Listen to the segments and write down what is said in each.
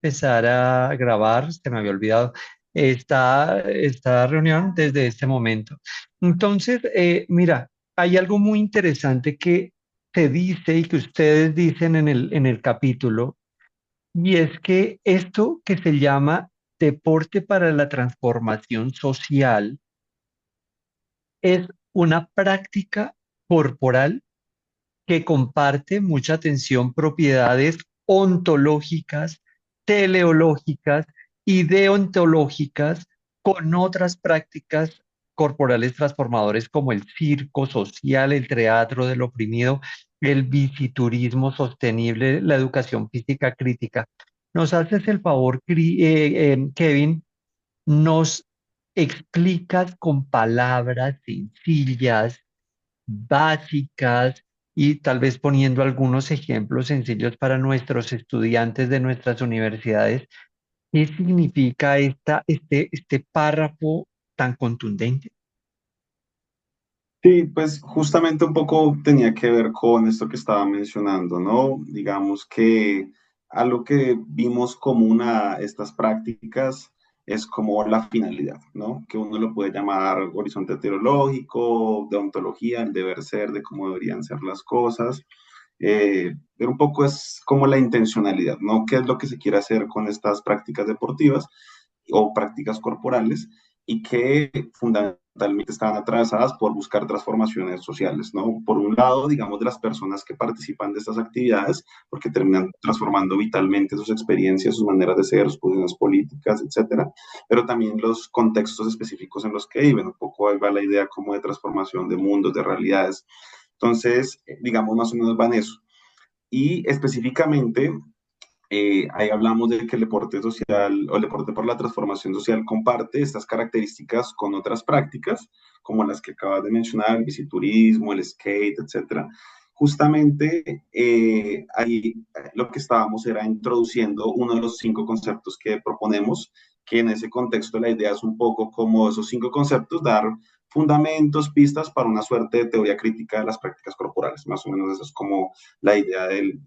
empezar a grabar, se me había olvidado esta reunión desde este momento. Entonces, mira, hay algo muy interesante que se dice y que ustedes dicen en el capítulo, y es que esto que se llama deporte para la transformación social es una práctica corporal que comparte mucha atención, propiedades ontológicas, teleológicas y deontológicas con otras prácticas corporales transformadores como el circo social, el teatro del oprimido, el visiturismo sostenible, la educación física crítica. Nos haces el favor, Kevin, nos explicas con palabras sencillas, básicas y tal vez poniendo algunos ejemplos sencillos para nuestros estudiantes de nuestras universidades. ¿Qué significa este párrafo tan contundente? Sí, pues justamente un poco tenía que ver con esto que estaba mencionando, ¿no? Digamos que algo que vimos común a estas prácticas es como la finalidad, ¿no? Que uno lo puede llamar horizonte teológico, de ontología, el deber ser, de cómo deberían ser las cosas. Pero un poco es como la intencionalidad, ¿no? ¿Qué es lo que se quiere hacer con estas prácticas deportivas o prácticas corporales y que fundamentalmente estaban atravesadas por buscar transformaciones sociales, ¿no? Por un lado, digamos, de las personas que participan de estas actividades, porque terminan transformando vitalmente sus experiencias, sus maneras de ser, sus posiciones políticas, etcétera, pero también los contextos específicos en los que viven, un poco ahí va la idea como de transformación de mundos, de realidades. Entonces, digamos, más o menos va en eso. Y específicamente, ahí hablamos de que el deporte social o el deporte por la transformación social comparte estas características con otras prácticas, como las que acabas de mencionar, el biciturismo, el skate, etcétera. Justamente ahí lo que estábamos era introduciendo uno de los 5 conceptos que proponemos, que en ese contexto la idea es un poco como esos 5 conceptos, dar fundamentos, pistas para una suerte de teoría crítica de las prácticas corporales. Más o menos eso es como la idea del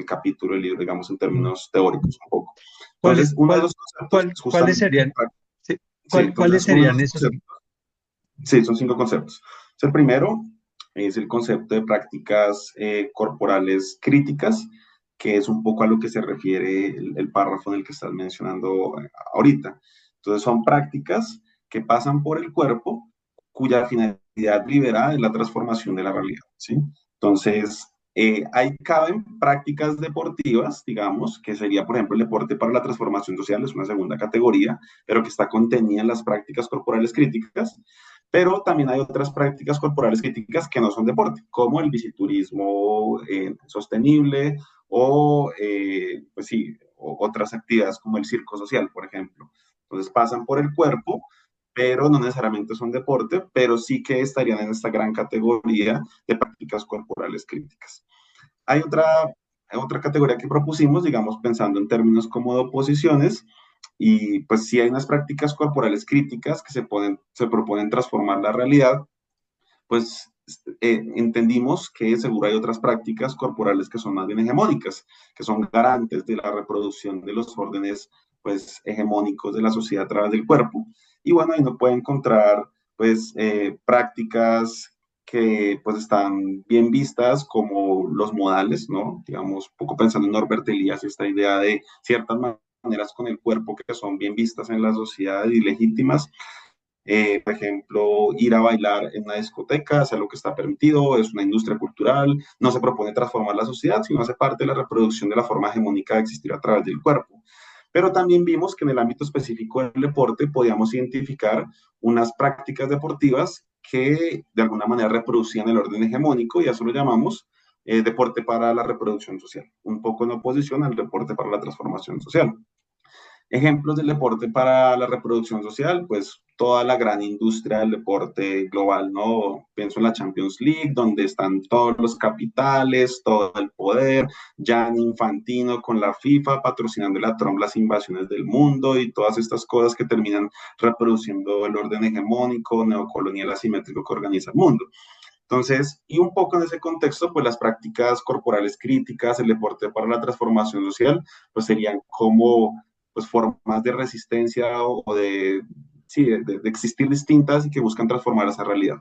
capítulo del libro, digamos, en Mm. términos teóricos un poco. ¿Cuál- Entonces, uno de cuál- los conceptos es ¿Cuáles justamente, serían, sí, sí, cuáles entonces uno de serían los esos? conceptos, sí, son 5 conceptos. Entonces, el primero es el concepto de prácticas corporales críticas, que es un poco a lo que se refiere el párrafo en el que estás mencionando ahorita. Entonces, son prácticas que pasan por el cuerpo cuya finalidad liberada es la transformación de la realidad, ¿sí? Entonces, ahí caben prácticas deportivas, digamos, que sería, por ejemplo, el deporte para la transformación social, es una segunda categoría, pero que está contenida en las prácticas corporales críticas. Pero también hay otras prácticas corporales críticas que no son deporte, como el biciturismo sostenible o, pues sí, o otras actividades como el circo social, por ejemplo. Entonces pasan por el cuerpo, pero no necesariamente son deporte, pero sí que estarían en esta gran categoría de prácticas corporales críticas. Hay otra categoría que propusimos, digamos, pensando en términos como de oposiciones, y pues sí hay unas prácticas corporales críticas que se proponen transformar la realidad, pues entendimos que seguro hay otras prácticas corporales que son más bien hegemónicas, que son garantes de la reproducción de los órdenes pues hegemónicos de la sociedad a través del cuerpo. Y bueno, ahí uno puede encontrar pues prácticas que pues están bien vistas como los modales, ¿no? Digamos, un poco pensando en Norbert Elias, esta idea de ciertas maneras con el cuerpo que son bien vistas en la sociedad y legítimas, por ejemplo, ir a bailar en una discoteca, hacer lo que está permitido, es una industria cultural, no se propone transformar la sociedad, sino hace parte de la reproducción de la forma hegemónica de existir a través del cuerpo. Pero también vimos que en el ámbito específico del deporte podíamos identificar unas prácticas deportivas que de alguna manera reproducían el orden hegemónico y a eso lo llamamos deporte para la reproducción social, un poco en oposición al deporte para la transformación social. Ejemplos del deporte para la reproducción social, pues toda la gran industria del deporte global, ¿no? Pienso en la Champions League, donde están todos los capitales, todo el poder, Gianni Infantino con la FIFA patrocinando la Trump las invasiones del mundo y todas estas cosas que terminan reproduciendo el orden hegemónico, neocolonial asimétrico que organiza el mundo. Entonces, y un poco en ese contexto, pues las prácticas corporales críticas, el deporte para la transformación social, pues serían como pues formas de resistencia o de, sí, de existir distintas y que buscan transformar esa realidad.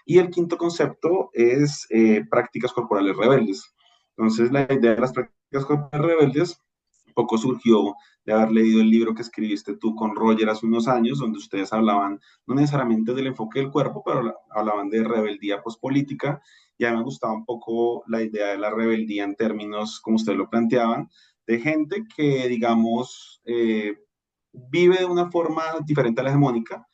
Y el quinto concepto es prácticas corporales rebeldes. Entonces, la idea de las prácticas corporales rebeldes un poco surgió de haber leído el libro que escribiste tú con Roger hace unos años, donde ustedes hablaban no necesariamente del enfoque del cuerpo, pero hablaban de rebeldía pospolítica, y a mí me gustaba un poco la idea de la rebeldía en términos, como ustedes lo planteaban, de gente que, digamos, vive de una forma diferente a la hegemónica,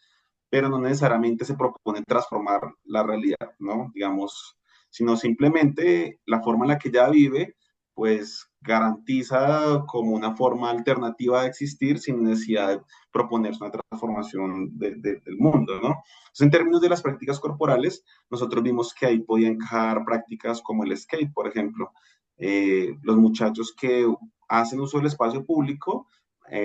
pero no necesariamente se propone transformar la realidad, ¿no? Digamos, sino simplemente la forma en la que ella vive, pues garantiza como una forma alternativa de existir sin necesidad de proponerse una transformación del mundo, ¿no? Entonces, en términos de las prácticas corporales, nosotros vimos que ahí podían encajar prácticas como el skate, por ejemplo. Los muchachos que hacen uso del espacio público,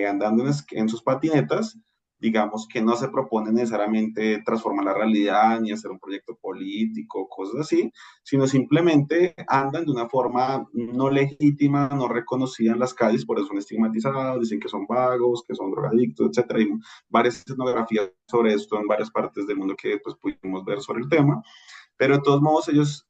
andando en sus patinetas, digamos que no se propone necesariamente transformar la realidad ni hacer un proyecto político, cosas así, sino simplemente andan de una forma no legítima, no reconocida en las calles, por eso son estigmatizados, dicen que son vagos, que son drogadictos, etcétera. Hay varias etnografías sobre esto en varias partes del mundo que pues, pudimos ver sobre el tema, pero de todos modos ellos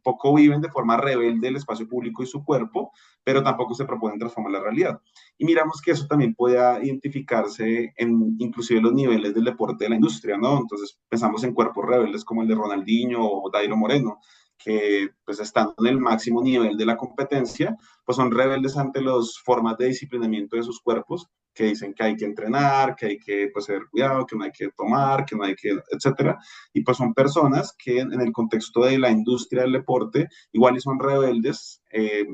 poco viven de forma rebelde el espacio público y su cuerpo, pero tampoco se proponen transformar la realidad. Y miramos que eso también puede identificarse en inclusive los niveles del deporte de la industria, ¿no? Entonces pensamos en cuerpos rebeldes como el de Ronaldinho o Dairo Moreno, que pues están en el máximo nivel de la competencia, pues son rebeldes ante las formas de disciplinamiento de sus cuerpos, que dicen que hay que entrenar, que hay que pues, tener cuidado, que no hay que tomar, que no hay que, etcétera. Y pues son personas que en el contexto de la industria del deporte igual y son rebeldes,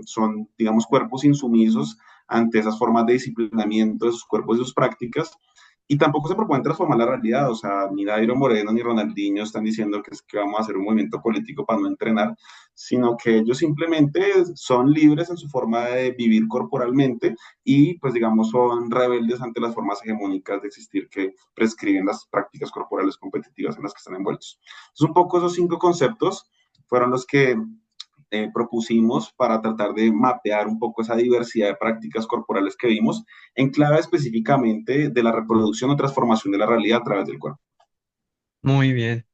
son, digamos, cuerpos insumisos ante esas formas de disciplinamiento de sus cuerpos y sus prácticas, y tampoco se proponen transformar la realidad, o sea, ni Dairo Moreno ni Ronaldinho están diciendo que es que vamos a hacer un movimiento político para no entrenar, sino que ellos simplemente son libres en su forma de vivir corporalmente y pues digamos son rebeldes ante las formas hegemónicas de existir que prescriben las prácticas corporales competitivas en las que están envueltos. Entonces, un poco esos cinco conceptos fueron los que propusimos para tratar de mapear un poco esa diversidad de prácticas corporales que vimos en clave específicamente de la reproducción o transformación de la realidad a través del cuerpo. Muy bien.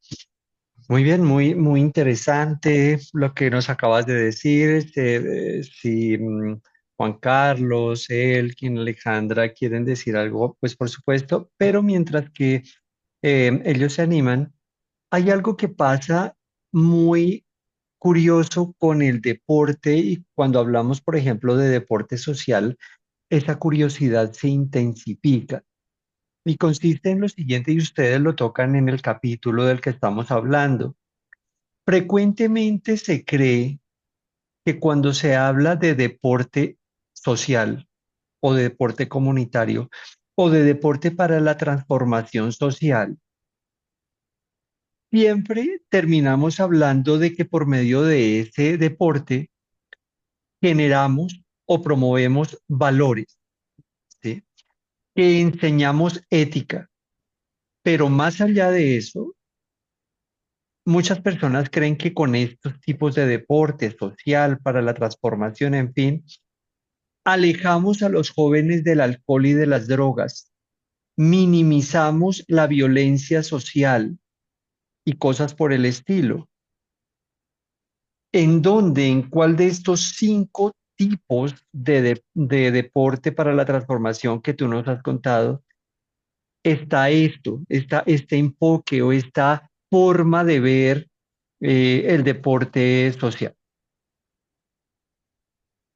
Muy bien, muy interesante lo que nos acabas de decir. Si Juan Carlos, Elkin, Alejandra quieren decir algo, pues por supuesto, pero mientras que ellos se animan, hay algo que pasa muy curioso con el deporte y cuando hablamos, por ejemplo, de deporte social, esa curiosidad se intensifica. Y consiste en lo siguiente, y ustedes lo tocan en el capítulo del que estamos hablando. Frecuentemente se cree que cuando se habla de deporte social o de deporte comunitario o de deporte para la transformación social, siempre terminamos hablando de que por medio de ese deporte generamos o promovemos valores, ¿sí? Que enseñamos ética, pero más allá de eso, muchas personas creen que con estos tipos de deporte social para la transformación, en fin, alejamos a los jóvenes del alcohol y de las drogas, minimizamos la violencia social y cosas por el estilo. ¿En dónde, en cuál de estos cinco tipos de deporte para la transformación que tú nos has contado está esto, este enfoque o esta forma de ver el deporte social?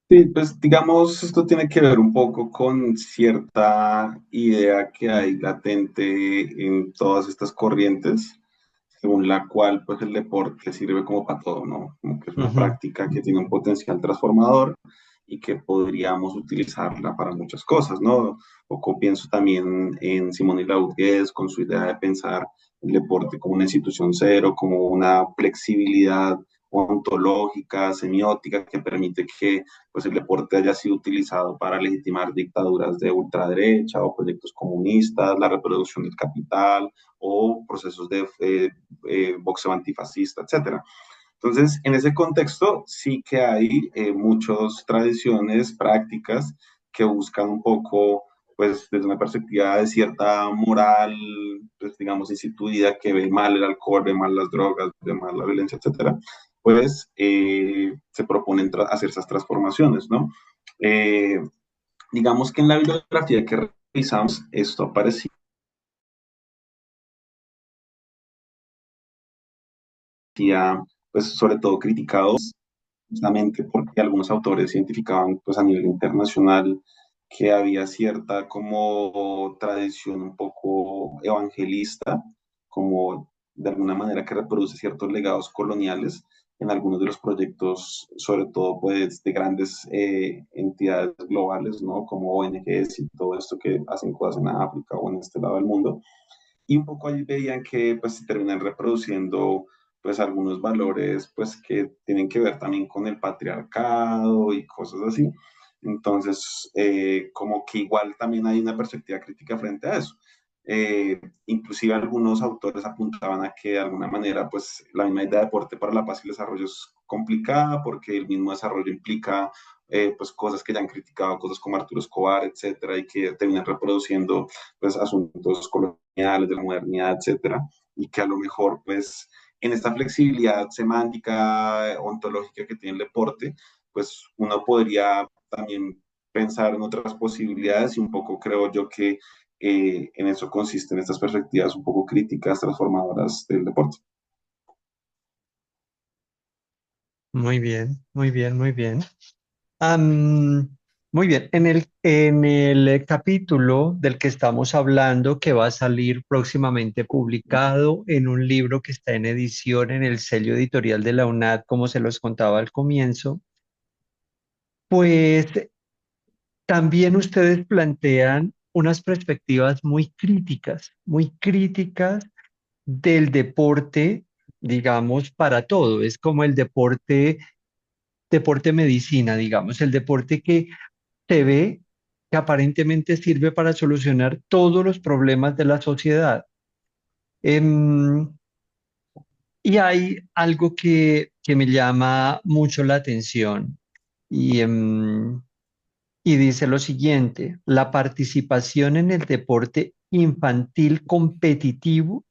Sí, pues digamos, esto tiene que ver un poco con cierta idea que hay latente en todas estas corrientes, según la cual pues el deporte sirve como para todo, ¿no? Como que es una Ujú. práctica que tiene un potencial transformador y que podríamos utilizarla para muchas cosas, ¿no? O pienso también en Simone Laurgues con su idea de pensar el deporte como una institución cero, como una flexibilidad ontológica, semiótica, que permite que pues, el deporte haya sido utilizado para legitimar dictaduras de ultraderecha o proyectos comunistas, la reproducción del capital o procesos de boxeo antifascista, etcétera. Entonces, en ese contexto sí que hay muchas tradiciones, prácticas que buscan un poco, pues desde una perspectiva de cierta moral, pues digamos, instituida, que ve mal el alcohol, ve mal las drogas, ve mal la violencia, etcétera, pues se proponen hacer esas transformaciones, ¿no? Eh, digamos que en la bibliografía que revisamos, esto aparecía, pues sobre todo criticado justamente porque algunos autores identificaban pues a nivel internacional que había cierta como tradición un poco evangelista, como de alguna manera que reproduce ciertos legados coloniales en algunos de los proyectos, sobre todo pues de grandes entidades globales, ¿no? Como ONGs y todo esto que hacen cosas en África o en este lado del mundo y un poco ahí veían que pues se terminan reproduciendo pues algunos valores pues que tienen que ver también con el patriarcado y cosas así. Entonces, como que igual también hay una perspectiva crítica frente a eso. Inclusive algunos autores apuntaban a que de alguna manera pues la misma idea de deporte para la paz y el desarrollo es complicada porque el mismo desarrollo implica pues cosas que ya han criticado, cosas como Arturo Escobar, etcétera, y que terminan reproduciendo pues asuntos coloniales de la modernidad, etcétera, y que a lo mejor pues en esta flexibilidad semántica, ontológica que tiene el deporte, pues uno podría también pensar en otras posibilidades y un poco creo yo que en eso consisten estas perspectivas un poco críticas, transformadoras del deporte. Muy bien, muy bien, muy bien. Am, muy bien, en el capítulo del que estamos hablando, que va a salir próximamente publicado en un libro que está en edición en el sello editorial de la UNAD, como se los contaba al comienzo, pues también ustedes plantean unas perspectivas muy críticas del deporte, digamos, para todo. Es como el deporte medicina, digamos, el deporte que se ve que aparentemente sirve para solucionar todos los problemas de la sociedad. Em, y hay algo que me llama mucho la atención y, y dice lo siguiente: la participación en el deporte infantil competitivo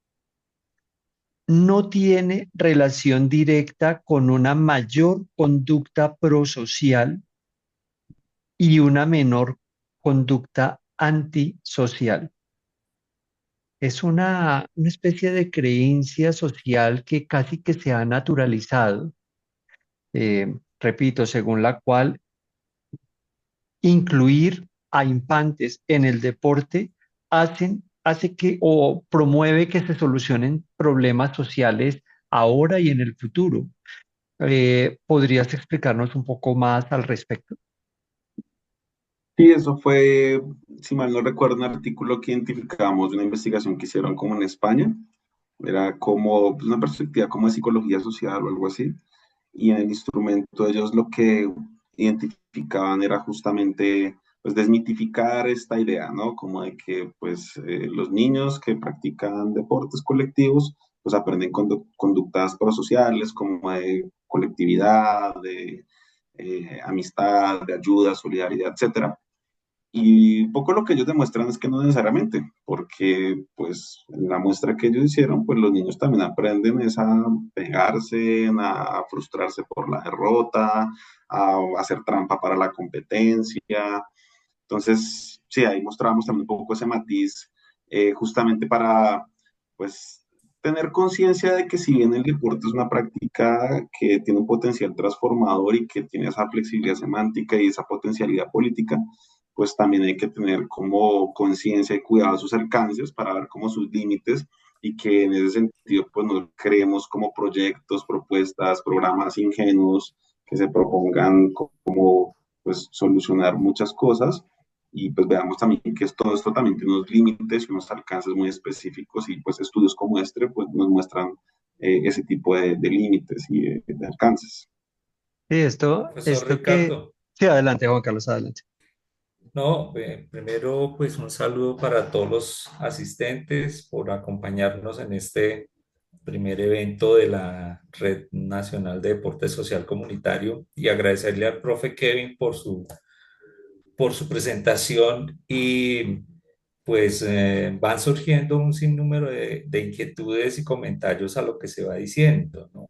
no tiene relación directa con una mayor conducta prosocial y una menor conducta antisocial. Es una especie de creencia social que casi que se ha naturalizado, repito, según la cual incluir a infantes en el deporte hace que o promueve que se solucionen problemas sociales ahora y en el futuro. ¿Podrías explicarnos un poco más al respecto? Sí, eso fue, si mal no recuerdo, un artículo que identificamos de una investigación que hicieron como en España. Era como pues, una perspectiva como de psicología social o algo así. Y en el instrumento ellos lo que identificaban era justamente pues desmitificar esta idea, ¿no? Como de que pues los niños que practican deportes colectivos pues aprenden conductas prosociales como de colectividad, de amistad, de ayuda, solidaridad, etcétera. Y un poco lo que ellos demuestran es que no necesariamente, porque pues en la muestra que ellos hicieron, pues los niños también aprenden es a pegarse, a frustrarse por la derrota, a hacer trampa para la competencia. Entonces, sí, ahí mostrábamos también un poco ese matiz, justamente para pues tener conciencia de que si bien el deporte es una práctica que tiene un potencial transformador y que tiene esa flexibilidad semántica y esa potencialidad política, pues también hay que tener como conciencia y cuidado de sus alcances para ver como sus límites y que en ese sentido pues no creemos como proyectos, propuestas, programas ingenuos que se propongan como pues solucionar muchas cosas y pues veamos también que todo esto también tiene unos límites y unos alcances muy específicos y pues estudios como este pues nos muestran ese tipo de límites y de alcances. Sí, Profesor que, Ricardo, sí, adelante, Juan Carlos, adelante. no, primero pues un saludo para todos los asistentes por acompañarnos en este primer evento de la Red Nacional de Deporte Social Comunitario y agradecerle al profe Kevin por su presentación y pues van surgiendo un sinnúmero de inquietudes y comentarios a lo que se va diciendo, ¿no?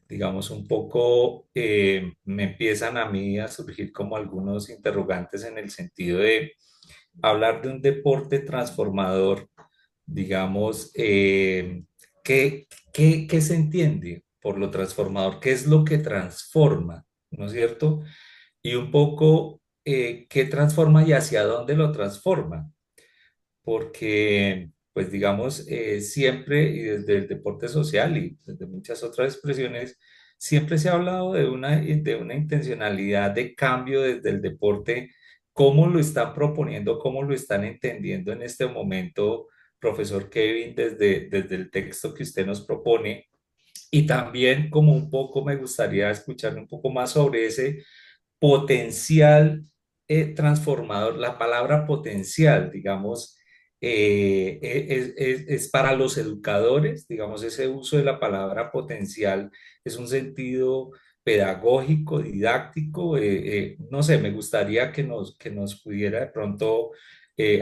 Digamos, un poco me empiezan a mí a surgir como algunos interrogantes en el sentido de hablar de un deporte transformador, digamos, ¿qué, qué se entiende por lo transformador? ¿Qué es lo que transforma? ¿No es cierto? Y un poco, ¿qué transforma y hacia dónde lo transforma? Porque, pues digamos, siempre y desde el deporte social y desde muchas otras expresiones, siempre se ha hablado de una intencionalidad de cambio desde el deporte. ¿Cómo lo están proponiendo, cómo lo están entendiendo en este momento, profesor Kevin, desde el texto que usted nos propone? Y también como un poco me gustaría escuchar un poco más sobre ese potencial transformador. La palabra potencial, digamos, es para los educadores, digamos, ese uso de la palabra potencial es un sentido pedagógico, didáctico, no sé, me gustaría que nos pudiera de pronto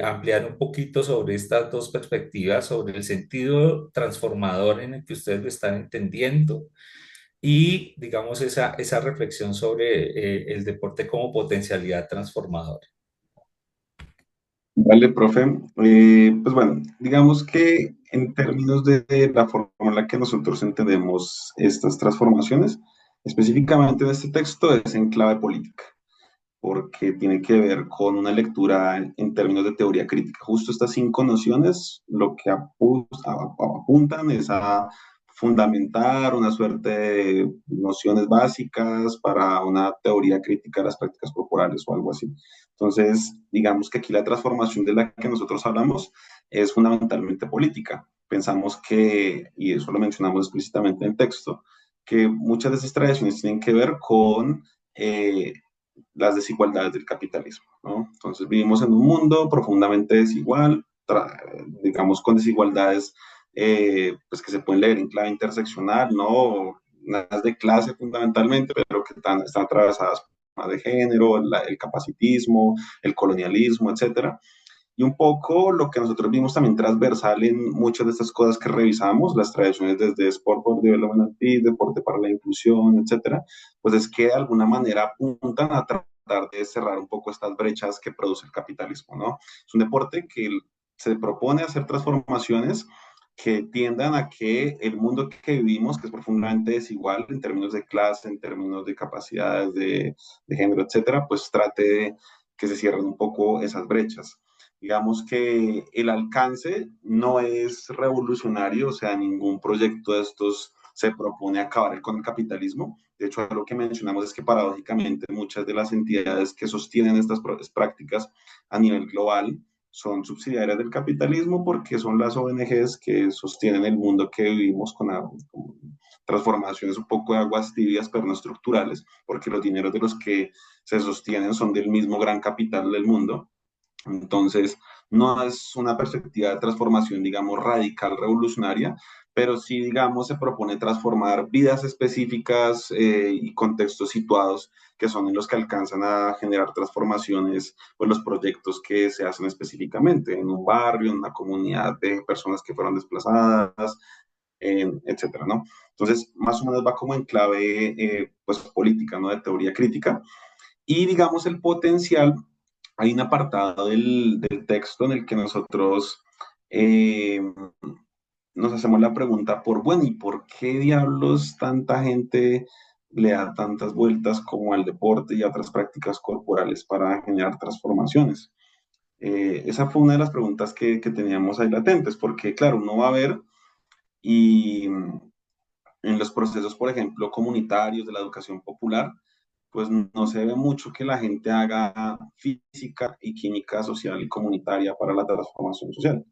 ampliar un poquito sobre estas dos perspectivas, sobre el sentido transformador en el que ustedes lo están entendiendo y, digamos, esa reflexión sobre el deporte como potencialidad transformadora. Vale, profe. Pues bueno, digamos que en términos de la forma en la que nosotros entendemos estas transformaciones, específicamente en este texto es en clave política, porque tiene que ver con una lectura en términos de teoría crítica. Justo estas cinco nociones lo que apuntan es a fundamentar una suerte de nociones básicas para una teoría crítica de las prácticas corporales o algo así. Entonces, digamos que aquí la transformación de la que nosotros hablamos es fundamentalmente política. Pensamos que, y eso lo mencionamos explícitamente en el texto, que muchas de esas tradiciones tienen que ver con las desigualdades del capitalismo, ¿no? Entonces vivimos en un mundo profundamente desigual, digamos con desigualdades pues que se pueden leer en clave interseccional, ¿no? Unas de clase fundamentalmente, pero que están atravesadas por temas de género, el capacitismo, el colonialismo, etcétera. Y un poco lo que nosotros vimos también transversal en muchas de estas cosas que revisamos, las tradiciones desde Sport for Development and Peace, Deporte para la Inclusión, etcétera, pues es que de alguna manera apuntan a tratar de cerrar un poco estas brechas que produce el capitalismo, ¿no? Es un deporte que se propone hacer transformaciones que tiendan a que el mundo que vivimos, que es profundamente desigual en términos de clase, en términos de capacidades de género, etcétera, pues trate de que se cierren un poco esas brechas. Digamos que el alcance no es revolucionario, o sea, ningún proyecto de estos se propone acabar con el capitalismo. De hecho, lo que mencionamos es que paradójicamente muchas de las entidades que sostienen estas prácticas a nivel global son subsidiarias del capitalismo porque son las ONGs que sostienen el mundo que vivimos con transformaciones un poco de aguas tibias, pero no estructurales, porque los dineros de los que se sostienen son del mismo gran capital del mundo. Entonces, no es una perspectiva de transformación, digamos, radical, revolucionaria, pero sí, digamos, se propone transformar vidas específicas y contextos situados que son en los que alcanzan a generar transformaciones, pues los proyectos que se hacen específicamente en un barrio, en una comunidad de personas que fueron desplazadas, etcétera, ¿no? Entonces, más o menos va como en clave, pues, política, ¿no? De teoría crítica. Y digamos el potencial, hay un apartado del texto en el que nosotros eh, nos hacemos la pregunta por, bueno, ¿y por qué diablos tanta gente le da tantas vueltas como al deporte y a otras prácticas corporales para generar transformaciones? Esa fue una de las preguntas que teníamos ahí latentes, porque claro, uno va a ver y en los procesos, por ejemplo, comunitarios de la educación popular, pues no se ve mucho que la gente haga física y química social y comunitaria para la transformación social.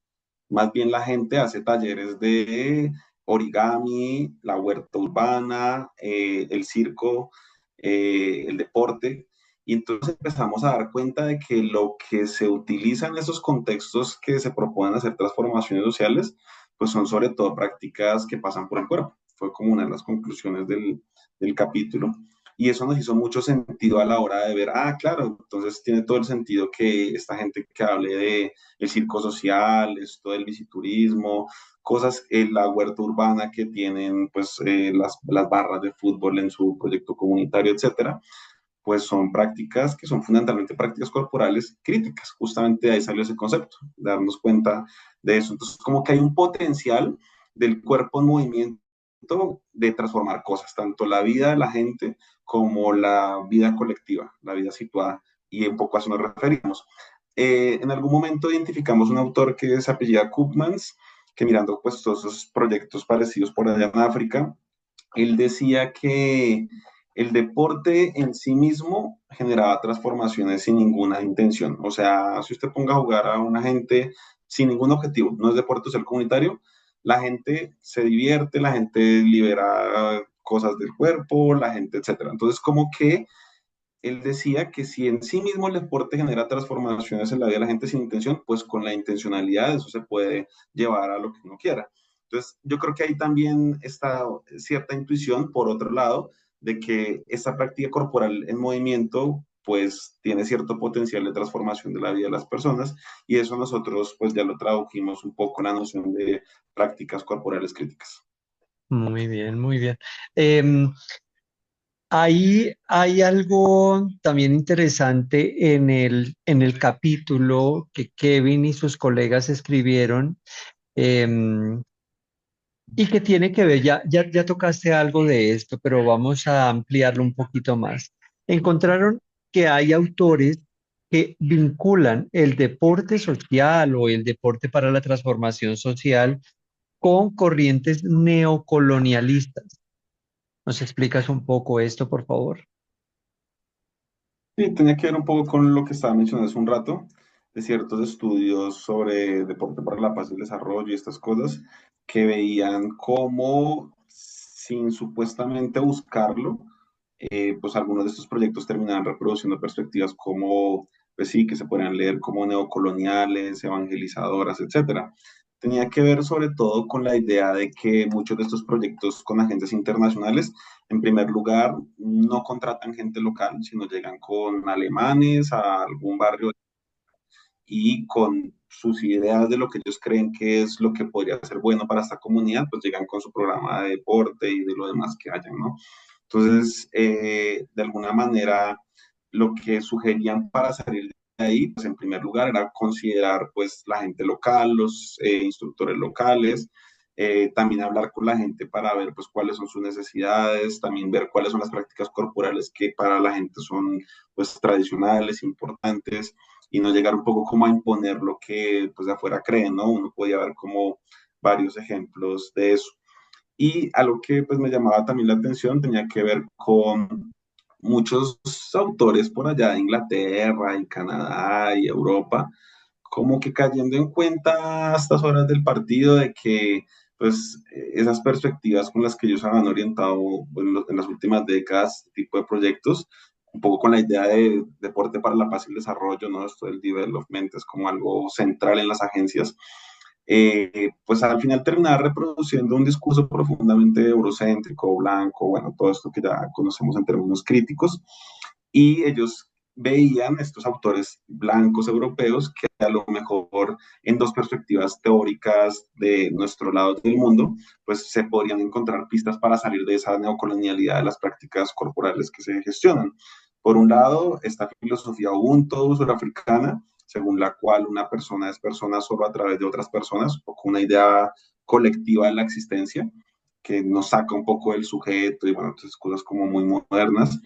Más bien la gente hace talleres de origami, la huerta urbana, el circo, el deporte. Y entonces empezamos a dar cuenta de que lo que se utiliza en esos contextos que se proponen hacer transformaciones sociales, pues son sobre todo prácticas que pasan por el cuerpo. Fue como una de las conclusiones del capítulo. Y eso nos hizo mucho sentido a la hora de ver, ah, claro, entonces tiene todo el sentido que esta gente que hable de el circo social, esto del visiturismo, cosas, la huerta urbana que tienen pues las barras de fútbol en su proyecto comunitario, etcétera, pues son prácticas que son fundamentalmente prácticas corporales críticas. Justamente de ahí salió ese concepto, de darnos cuenta de eso. Entonces, como que hay un potencial del cuerpo en movimiento de transformar cosas, tanto la vida de la gente como la vida colectiva, la vida situada, y un poco a eso nos referimos. En algún momento identificamos un autor que se apellida Koopmans, que mirando pues todos esos proyectos parecidos por allá en África, él decía que el deporte en sí mismo generaba transformaciones sin ninguna intención. O sea, si usted ponga a jugar a una gente sin ningún objetivo, no es deporte, es el comunitario, la gente se divierte, la gente libera cosas del cuerpo, la gente, etcétera. Entonces, como que él decía que si en sí mismo el deporte genera transformaciones en la vida de la gente sin intención, pues con la intencionalidad eso se puede llevar a lo que uno quiera. Entonces, yo creo que ahí también está cierta intuición, por otro lado, de que esta práctica corporal en movimiento, pues tiene cierto potencial de transformación de la vida de las personas, y eso nosotros pues ya lo tradujimos un poco en la noción de prácticas corporales críticas. Muy bien, muy bien. Em, Ahí hay algo también interesante en el capítulo que Kevin y sus colegas escribieron, em, y que tiene que ver, ya tocaste algo de esto, pero vamos a ampliarlo un poquito más. Encontraron que hay autores que vinculan el deporte social o el deporte para la transformación social con corrientes neocolonialistas. ¿Nos explicas un poco esto, por favor? Sí, tenía que ver un poco con lo que estaba mencionando hace un rato, de ciertos estudios sobre deporte para la paz y el desarrollo y estas cosas, que veían cómo, sin supuestamente buscarlo, pues algunos de estos proyectos terminaban reproduciendo perspectivas como, pues sí, que se podrían leer como neocoloniales, evangelizadoras, etcétera. Tenía que ver sobre todo con la idea de que muchos de estos proyectos con agencias internacionales, en primer lugar, no contratan gente local, sino llegan con alemanes a algún barrio y con sus ideas de lo que ellos creen que es lo que podría ser bueno para esta comunidad, pues llegan con su programa de deporte y de lo demás que hayan, ¿no? Entonces, de alguna manera, lo que sugerían para salir de ahí, pues en primer lugar era considerar pues la gente local, los instructores locales, también hablar con la gente para ver pues cuáles son sus necesidades, también ver cuáles son las prácticas corporales que para la gente son pues tradicionales, importantes, y no llegar un poco como a imponer lo que pues de afuera creen, ¿no? Uno podía ver como varios ejemplos de eso. Y algo que pues me llamaba también la atención tenía que ver con muchos autores por allá de Inglaterra y Canadá y Europa, como que cayendo en cuenta a estas horas del partido de que pues esas perspectivas con las que ellos han orientado en las últimas décadas, este tipo de proyectos, un poco con la idea de deporte para la paz y el desarrollo, ¿no? Esto del development es como algo central en las agencias, pues al final terminar reproduciendo un discurso profundamente eurocéntrico, blanco, bueno, todo esto que ya conocemos en términos críticos, y ellos veían estos autores blancos europeos que a lo mejor en dos perspectivas teóricas de nuestro lado del mundo, pues se podrían encontrar pistas para salir de esa neocolonialidad de las prácticas corporales que se gestionan. Por un lado, esta filosofía Ubuntu surafricana, según la cual una persona es persona solo a través de otras personas, o con una idea colectiva de la existencia, que nos saca un poco del sujeto y bueno, entonces cosas como muy modernas.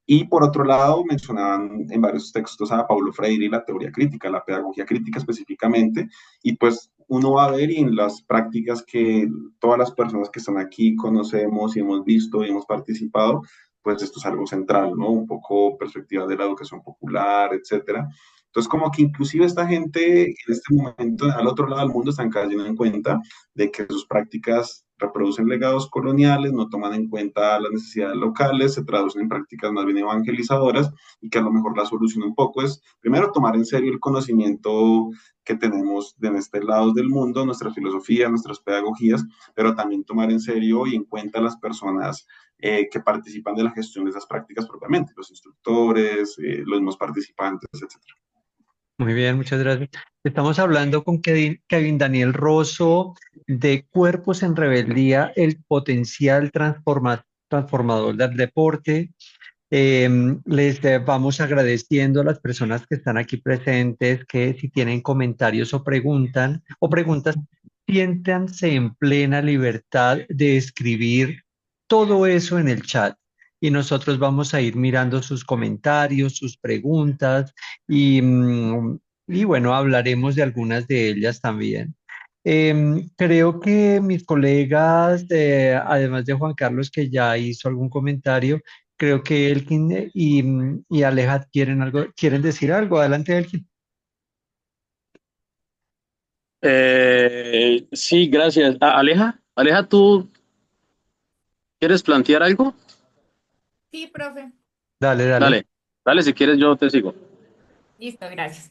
Y por otro lado, mencionaban en varios textos a Paulo Freire y la teoría crítica, la pedagogía crítica específicamente, y pues uno va a ver y en las prácticas que todas las personas que están aquí conocemos y hemos visto y hemos participado, pues esto es algo central, ¿no? Un poco perspectiva de la educación popular, etcétera. Entonces, como que inclusive esta gente en este momento al otro lado del mundo están cayendo en cuenta de que sus prácticas reproducen legados coloniales, no toman en cuenta las necesidades locales, se traducen en prácticas más bien evangelizadoras y que a lo mejor la solución un poco es, primero, tomar en serio el conocimiento que tenemos en este lado del mundo, nuestra filosofía, nuestras pedagogías, pero también tomar en serio y en cuenta a las personas que participan de la gestión de esas prácticas propiamente, los instructores, los mismos participantes, etcétera. Muy bien, muchas gracias. Estamos hablando con Kevin Daniel Rosso de Cuerpos en Rebeldía, el potencial transformador del deporte. Les vamos agradeciendo a las personas que están aquí presentes que si tienen comentarios o preguntas, siéntanse en plena libertad de escribir todo eso en el chat. Y nosotros vamos a ir mirando sus comentarios, sus preguntas y bueno, hablaremos de algunas de ellas también. Creo que mis colegas, además de Juan Carlos, que ya hizo algún comentario, creo que Elkin y Aleja quieren decir algo. Adelante, Elkin. Sí, gracias. Aleja, ¿tú quieres plantear algo? Sí, profe. Dale, dale. Dale, si quieres yo te sigo. Listo, gracias.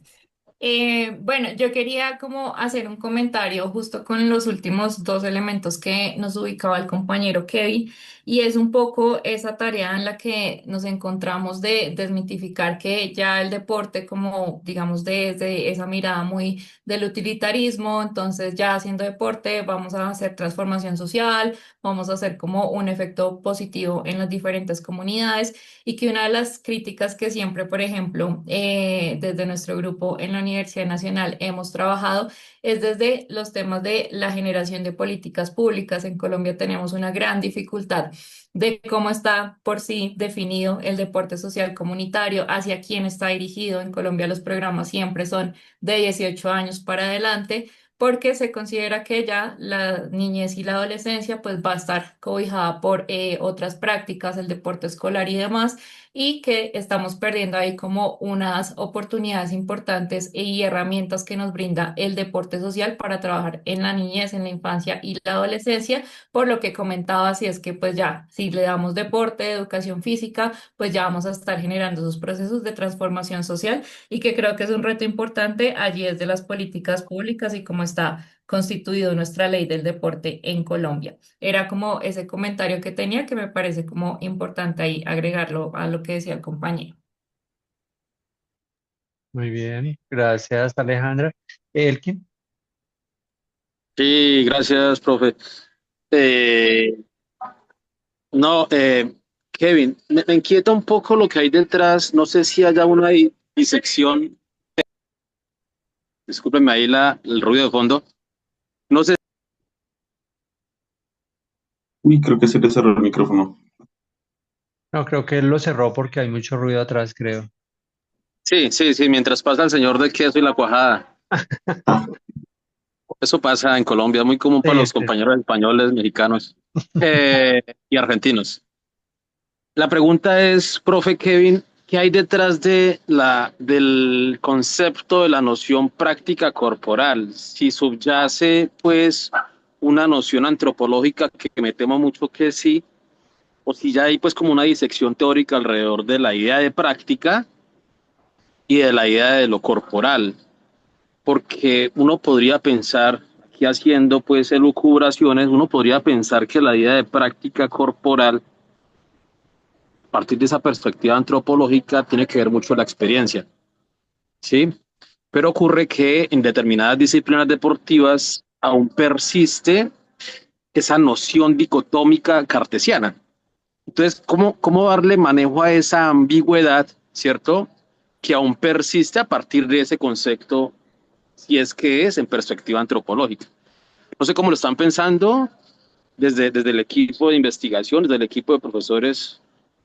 Bueno, yo quería como hacer un comentario justo con los últimos dos elementos que nos ubicaba el compañero Kevin, y es un poco esa tarea en la que nos encontramos de desmitificar que ya el deporte, como digamos desde esa mirada muy del utilitarismo, entonces ya haciendo deporte vamos a hacer transformación social, vamos a hacer como un efecto positivo en las diferentes comunidades, y que una de las críticas que siempre, por ejemplo, desde nuestro grupo en la Universidad Nacional hemos trabajado es desde los temas de la generación de políticas públicas. En Colombia tenemos una gran dificultad de cómo está por sí definido el deporte social comunitario, hacia quién está dirigido. En Colombia los programas siempre son de 18 años para adelante, porque se considera que ya la niñez y la adolescencia pues va a estar cobijada por otras prácticas, el deporte escolar y demás, y que estamos perdiendo ahí como unas oportunidades importantes y herramientas que nos brinda el deporte social para trabajar en la niñez, en la infancia y la adolescencia. Por lo que comentaba, si es que pues ya, si le damos deporte, educación física, pues ya vamos a estar generando esos procesos de transformación social, y que creo que es un reto importante allí desde las políticas públicas y cómo está constituido nuestra ley del deporte en Colombia. Era como ese comentario que tenía, que me parece como importante ahí agregarlo a lo que decía el compañero. Muy bien, gracias, Alejandra. Elkin. Sí, gracias, profe. Eh, no, Kevin, me inquieta un poco lo que hay detrás. No sé si haya una disección. Discúlpeme ahí el ruido de fondo. No sé. Uy, creo que se le cerró el micrófono. No, creo que él lo cerró porque hay mucho ruido atrás, creo. Sí, mientras pasa el señor del queso y la cuajada. Ah, Eso pasa en Colombia, es muy común para Sí, los compañeros españoles, mexicanos y argentinos. La pregunta es, profe Kevin, ¿qué hay detrás del concepto de la noción práctica corporal? Si subyace, pues, una noción antropológica que me temo mucho que sí, o si ya hay, pues, como una disección teórica alrededor de la idea de práctica y de la idea de lo corporal, porque uno podría pensar, aquí haciendo, pues, elucubraciones, uno podría pensar que la idea de práctica corporal a partir de esa perspectiva antropológica tiene que ver mucho la experiencia, ¿sí? Pero ocurre que en determinadas disciplinas deportivas aún persiste esa noción dicotómica cartesiana. Entonces, ¿cómo darle manejo a esa ambigüedad, ¿cierto? Que aún persiste a partir de ese concepto, si es que es en perspectiva antropológica. No sé cómo lo están pensando desde el equipo de investigación, desde el equipo de profesores,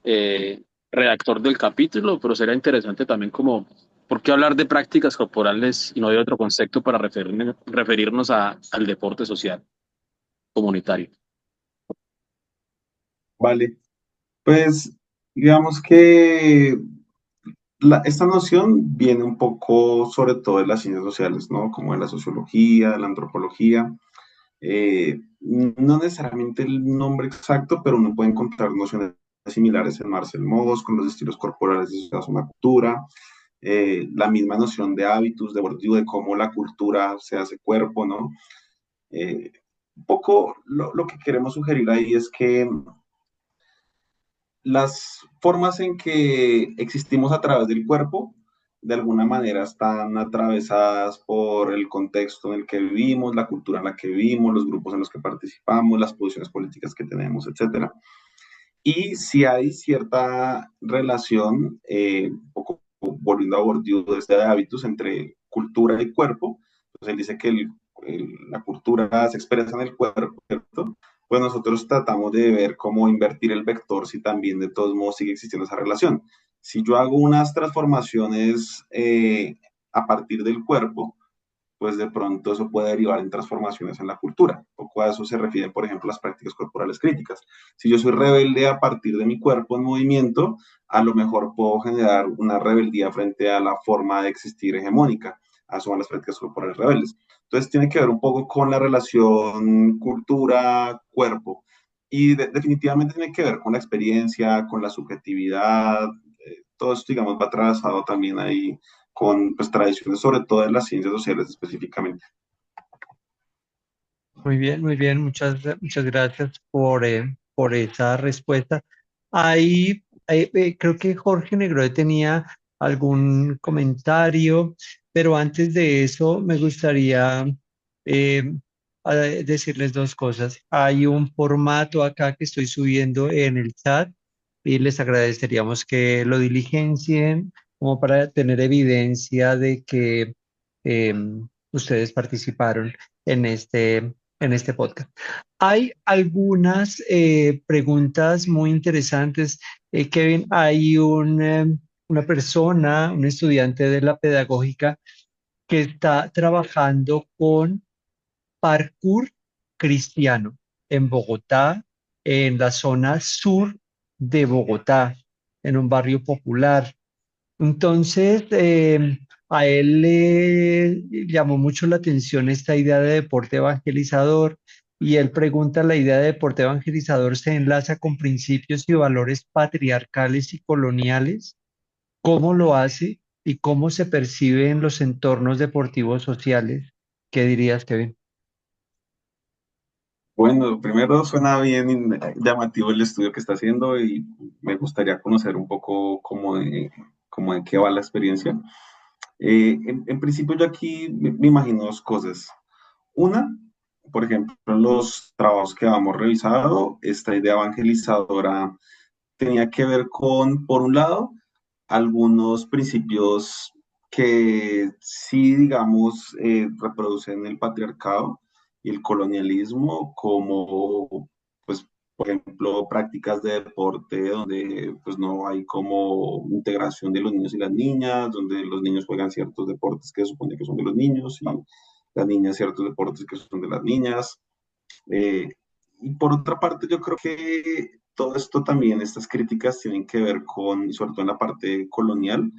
eh, redactor del capítulo, pero será interesante también como, ¿por qué hablar de prácticas corporales y no de otro concepto para referirnos al deporte social comunitario? vale. Pues digamos que esta noción viene un poco sobre todo de las ciencias sociales, ¿no? Como de la sociología, de la antropología. No necesariamente el nombre exacto, pero uno puede encontrar nociones similares en Marcel Mauss, con los estilos corporales de una cultura, la misma noción de hábitos, de worldview, de cómo la cultura se hace cuerpo, ¿no? Eh, un poco lo que queremos sugerir ahí es que las formas en que existimos a través del cuerpo, de alguna manera están atravesadas por el contexto en el que vivimos, la cultura en la que vivimos, los grupos en los que participamos, las posiciones políticas que tenemos, etcétera. Y si hay cierta relación, un poco volviendo a Bourdieu desde hábitos entre cultura y cuerpo, pues él dice que la cultura se expresa en el cuerpo, ¿cierto? Pues nosotros tratamos de ver cómo invertir el vector si también de todos modos sigue existiendo esa relación. Si yo hago unas transformaciones a partir del cuerpo, pues de pronto eso puede derivar en transformaciones en la cultura. Un poco a eso se refieren, por ejemplo, las prácticas corporales críticas. Si yo soy rebelde a partir de mi cuerpo en movimiento, a lo mejor puedo generar una rebeldía frente a la forma de existir hegemónica. Eso son las prácticas corporales rebeldes. Entonces tiene que ver un poco con la relación cultura-cuerpo. Y definitivamente tiene que ver con la experiencia, con la subjetividad. Todo esto, digamos, va atravesado también ahí con pues, tradiciones, sobre todo de las ciencias sociales específicamente. Muy bien, muchas gracias por esa respuesta. Ahí, creo que Jorge Negroe tenía algún comentario, pero antes de eso me gustaría eh, decirles dos cosas. Hay un formato acá que estoy subiendo en el chat y les agradeceríamos que lo diligencien como para tener evidencia de que ustedes participaron en en este podcast. Hay algunas preguntas muy interesantes. Kevin, hay una persona, un estudiante de la pedagógica que está trabajando con parkour cristiano en Bogotá, en la zona sur de Bogotá, en un barrio popular. Entonces, a él le llamó mucho la atención esta idea de deporte evangelizador y él pregunta, ¿la idea de deporte evangelizador se enlaza con principios y valores patriarcales y coloniales? ¿Cómo lo hace y cómo se percibe en los entornos deportivos sociales? ¿Qué dirías, Kevin? Bueno, primero suena bien llamativo el estudio que está haciendo y me gustaría conocer un poco cómo de qué va la experiencia. En principio yo aquí me imagino dos cosas. Una, por ejemplo, en los trabajos que hemos revisado, esta idea evangelizadora tenía que ver con, por un lado, algunos principios que sí, digamos, reproducen el patriarcado y el colonialismo, como, pues, por ejemplo, prácticas de deporte donde pues no hay como integración de los niños y las niñas, donde los niños juegan ciertos deportes que se supone que son de los niños y las niñas ciertos deportes que son de las niñas. Eh, y por otra parte, yo creo que todo esto también, estas críticas tienen que ver con, y sobre todo en la parte colonial,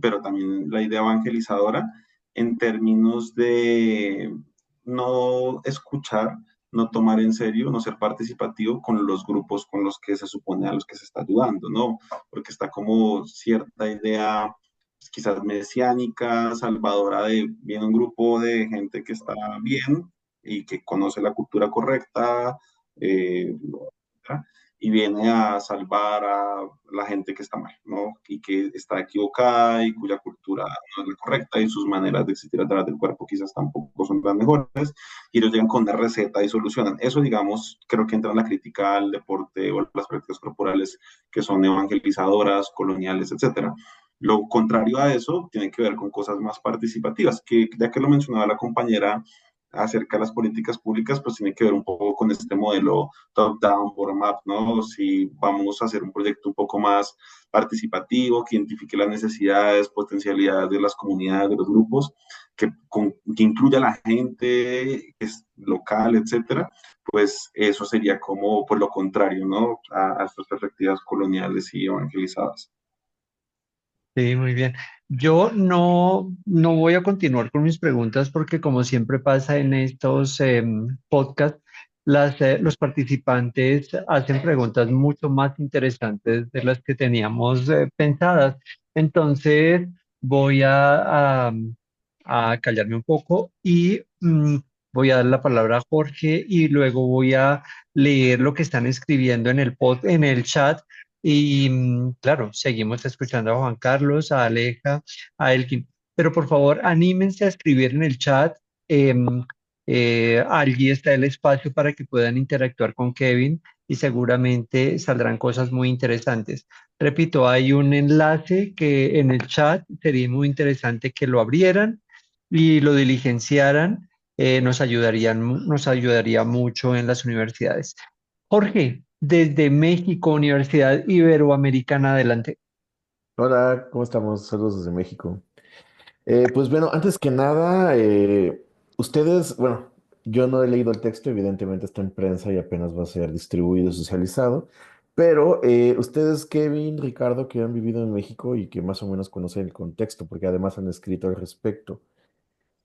pero también la idea evangelizadora, en términos de no escuchar, no tomar en serio, no ser participativo con los grupos con los que se supone a los que se está ayudando, ¿no? Porque está como cierta idea pues, quizás mesiánica, salvadora de bien un grupo de gente que está bien y que conoce la cultura correcta, eh, y viene a salvar a la gente que está mal, ¿no? Y que está equivocada y cuya cultura no es la correcta y sus maneras de existir a través del cuerpo quizás tampoco son las mejores, y ellos llegan con una receta y solucionan. Eso, digamos, creo que entra en la crítica al deporte o las prácticas corporales que son evangelizadoras, coloniales, etcétera. Lo contrario a eso tiene que ver con cosas más participativas, que ya que lo mencionaba la compañera acerca de las políticas públicas, pues tiene que ver un poco con este modelo top-down, bottom-up, ¿no? Si vamos a hacer un proyecto un poco más participativo, que identifique las necesidades, potencialidades de las comunidades, de los grupos, que incluya a la gente, que es local, etcétera, pues eso sería como pues, lo contrario, ¿no? A estas perspectivas coloniales y evangelizadas. Sí, muy bien. Yo no voy a continuar con mis preguntas porque como siempre pasa en estos podcasts, los participantes hacen preguntas mucho más interesantes de las que teníamos pensadas. Entonces voy a callarme un poco y voy a dar la palabra a Jorge y luego voy a leer lo que están escribiendo en en el chat y claro, seguimos escuchando a Juan Carlos, a Aleja, a Elkin. Pero por favor, anímense a escribir en el chat. Allí está el espacio para que puedan interactuar con Kevin y seguramente saldrán cosas muy interesantes. Repito, hay un enlace que en el chat sería muy interesante que lo abrieran y lo diligenciaran. Nos ayudaría mucho en las universidades. Jorge, desde México, Universidad Iberoamericana, adelante. Hola, ¿cómo estamos? Saludos desde México. Pues bueno, antes que nada, ustedes, bueno, yo no he leído el texto, evidentemente está en prensa y apenas va a ser distribuido y socializado, pero ustedes, Kevin, Ricardo, que han vivido en México y que más o menos conocen el contexto, porque además han escrito al respecto.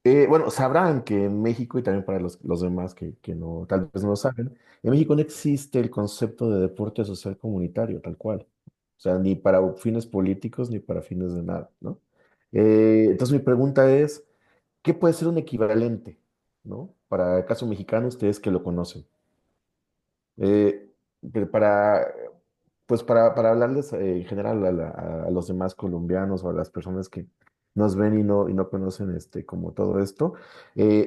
Bueno, sabrán que en México y también para los demás que no, tal vez no lo saben, en México no existe el concepto de deporte social comunitario, tal cual. O sea, ni para fines políticos ni para fines de nada, ¿no? Entonces mi pregunta es, ¿qué puede ser un equivalente, ¿no? Para el caso mexicano, ustedes que lo conocen. Eh, pero pues para hablarles en general a los demás colombianos o a las personas que nos ven y no conocen como todo esto,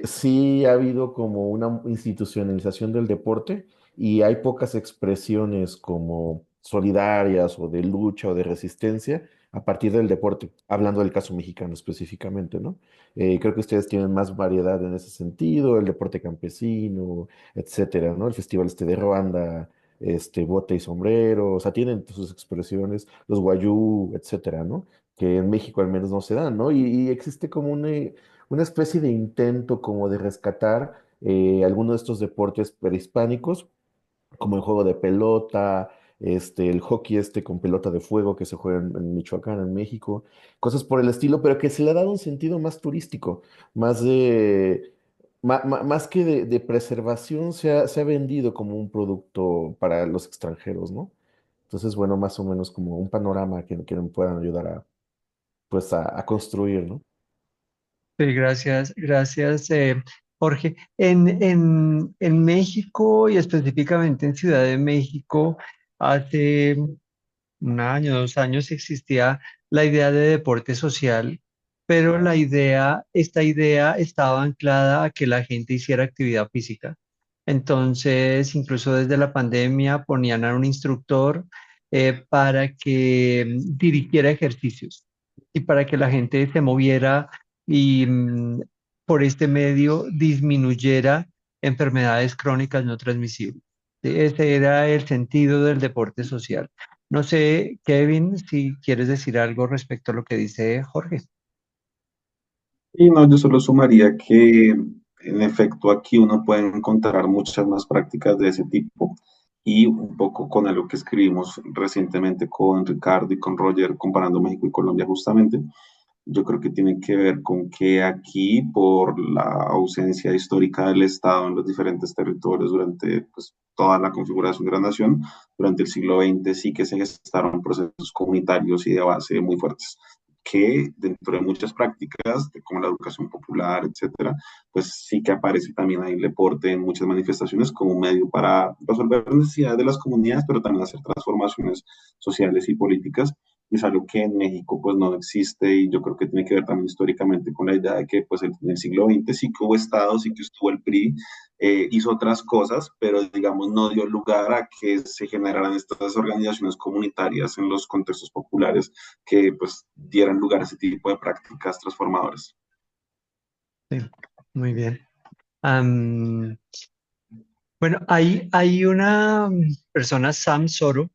sí ha habido como una institucionalización del deporte y hay pocas expresiones como solidarias o de lucha o de resistencia a partir del deporte, hablando del caso mexicano específicamente, ¿no? Creo que ustedes tienen más variedad en ese sentido, el deporte campesino, etcétera, ¿no? El festival de Ruanda, bote y sombrero, o sea, tienen sus expresiones, los guayú, etcétera, ¿no? Que en México al menos no se dan, ¿no? Y existe como una especie de intento como de rescatar algunos de estos deportes prehispánicos como el juego de pelota, el hockey con pelota de fuego que se juega en Michoacán, en México, cosas por el estilo, pero que se le ha dado un sentido más turístico, más más que de preservación, se ha vendido como un producto para los extranjeros, ¿no? Entonces, bueno, más o menos como un panorama que me puedan ayudar pues, a construir, ¿no? Sí, gracias, Jorge. En México y específicamente en Ciudad de México, hace un año, 2 años existía la idea de deporte social, pero esta idea estaba anclada a que la gente hiciera actividad física. Entonces, incluso desde la pandemia ponían a un instructor para que dirigiera ejercicios y para que la gente se moviera y por este medio disminuyera enfermedades crónicas no transmisibles. Ese era el sentido del deporte social. No sé, Kevin, si quieres decir algo respecto a lo que dice Jorge. Y no, yo solo sumaría que en efecto aquí uno puede encontrar muchas más prácticas de ese tipo y un poco con algo que escribimos recientemente con Ricardo y con Roger comparando México y Colombia justamente. Yo creo que tiene que ver con que aquí, por la ausencia histórica del Estado en los diferentes territorios durante pues, toda la configuración de la nación, durante el siglo XX sí que se gestaron procesos comunitarios y de base muy fuertes que dentro de muchas prácticas, como la educación popular, etcétera, pues sí que aparece también ahí el deporte en muchas manifestaciones como un medio para resolver las necesidades de las comunidades, pero también hacer transformaciones sociales y políticas. Y es algo que en México pues no existe y yo creo que tiene que ver también históricamente con la idea de que pues en el siglo XX sí que hubo estados, sí que estuvo el PRI, hizo otras cosas, pero digamos no dio lugar a que se generaran estas organizaciones comunitarias en los contextos populares que pues dieran lugar a ese tipo de prácticas transformadoras. Sí, muy bien. Am, bueno, hay una persona, Sam Soro,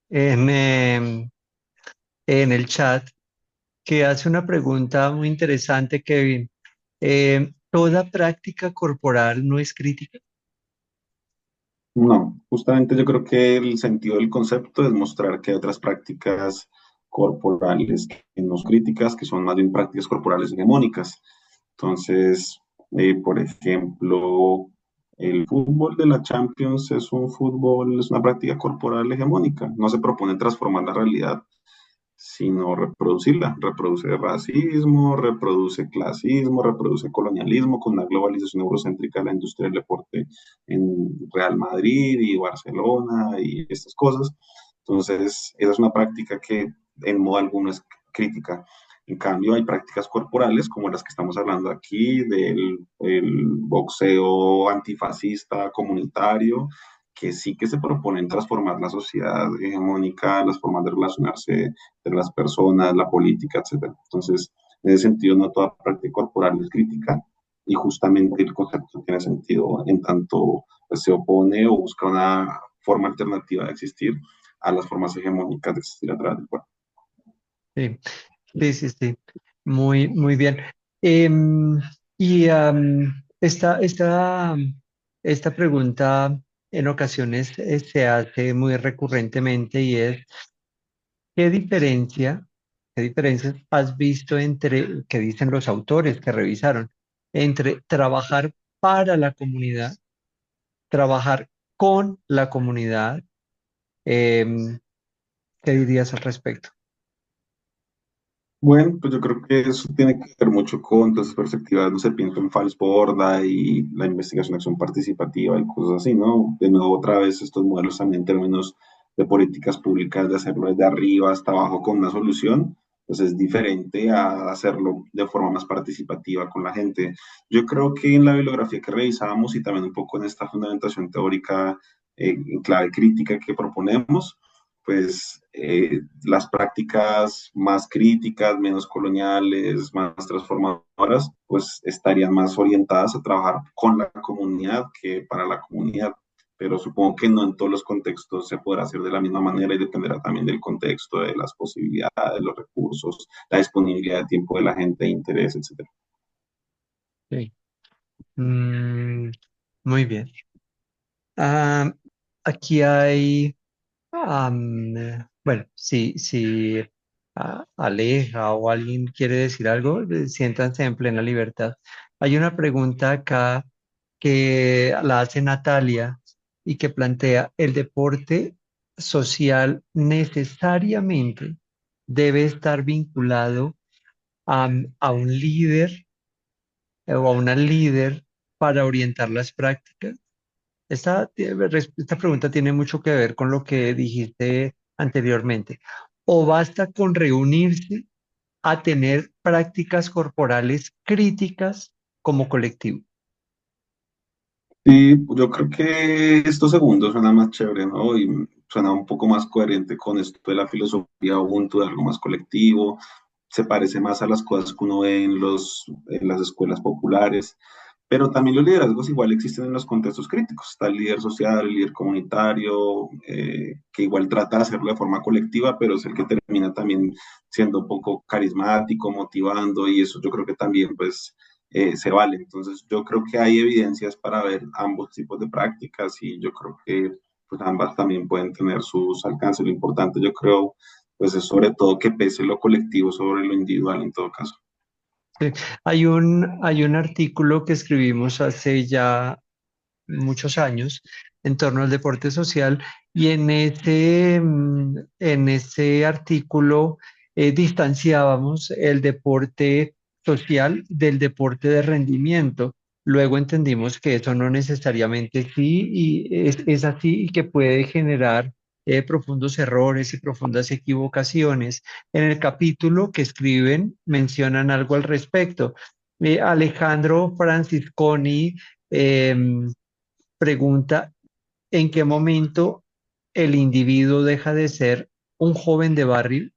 en, en el chat que hace una pregunta muy interesante, Kevin. ¿Toda práctica corporal no es crítica? No, justamente yo creo que el sentido del concepto es mostrar que hay otras prácticas corporales que no son críticas, que son más bien prácticas corporales hegemónicas. Entonces, por ejemplo, el fútbol de la Champions es un fútbol, es una práctica corporal hegemónica. No se propone transformar la realidad, sino reproducirla. Reproduce racismo, reproduce clasismo, reproduce colonialismo con la globalización eurocéntrica de la industria del deporte en Real Madrid y Barcelona y estas cosas. Entonces, esa es una práctica que en modo alguno es crítica. En cambio, hay prácticas corporales como las que estamos hablando aquí, del el boxeo antifascista comunitario, que sí que se proponen transformar la sociedad hegemónica, las formas de relacionarse de las personas, la política, etcétera. Entonces, en ese sentido, no toda práctica corporal es crítica y justamente el concepto tiene sentido en tanto pues, se opone o busca una forma alternativa de existir a las formas hegemónicas de existir a través del cuerpo. Sí, sí, sí, sí. Muy, muy bien. Em, y esta pregunta en ocasiones se hace muy recurrentemente y es, ¿qué diferencia, qué diferencias has visto entre, que dicen los autores que revisaron, entre trabajar para la comunidad, trabajar con la comunidad? Em, ¿Qué dirías al respecto? Bueno, pues yo creo que eso tiene que ver mucho con todas esas perspectivas, no sé, pienso en Fals Borda y la investigación de acción participativa y cosas así, ¿no? De nuevo, otra vez estos modelos también en términos de políticas públicas, de hacerlo desde arriba hasta abajo con una solución, pues es diferente a hacerlo de forma más participativa con la gente. Yo creo que en la bibliografía que revisábamos y también un poco en esta fundamentación teórica en clave crítica que proponemos, pues las prácticas más críticas, menos coloniales, más transformadoras, pues estarían más orientadas a trabajar con la comunidad que para la comunidad. Pero supongo que no en todos los contextos se podrá hacer de la misma manera y dependerá también del contexto, de las posibilidades, los recursos, la disponibilidad de tiempo de la gente, interés, etc. Sí. Mm, muy bien. Ah, aquí hay, bueno, si Aleja o alguien quiere decir algo, siéntanse en plena libertad. Hay una pregunta acá que la hace Natalia y que plantea, ¿el deporte social necesariamente debe estar vinculado a un líder o a una líder para orientar las prácticas? Esta pregunta tiene mucho que ver con lo que dijiste anteriormente. ¿O basta con reunirse a tener prácticas corporales críticas como colectivo? Sí, yo creo que esto segundo suena más chévere, ¿no? Y suena un poco más coherente con esto de la filosofía Ubuntu, de algo más colectivo. Se parece más a las cosas que uno ve en las escuelas populares. Pero también los liderazgos igual existen en los contextos críticos. Está el líder social, el líder comunitario, que igual trata de hacerlo de forma colectiva, pero es el que termina también siendo un poco carismático, motivando, y eso yo creo que también pues se vale. Entonces yo creo que hay evidencias para ver ambos tipos de prácticas y yo creo que pues ambas también pueden tener sus alcances. Lo importante yo creo pues es sobre todo que pese lo colectivo sobre lo individual en todo caso. Sí, hay un artículo que escribimos hace ya muchos años en torno al deporte social y en ese artículo distanciábamos el deporte social del deporte de rendimiento. Luego entendimos que eso no necesariamente sí y es así y que puede generar profundos errores y profundas equivocaciones. En el capítulo que escriben mencionan algo al respecto. Alejandro Francisconi em, pregunta, ¿en qué momento el individuo deja de ser un joven de barrio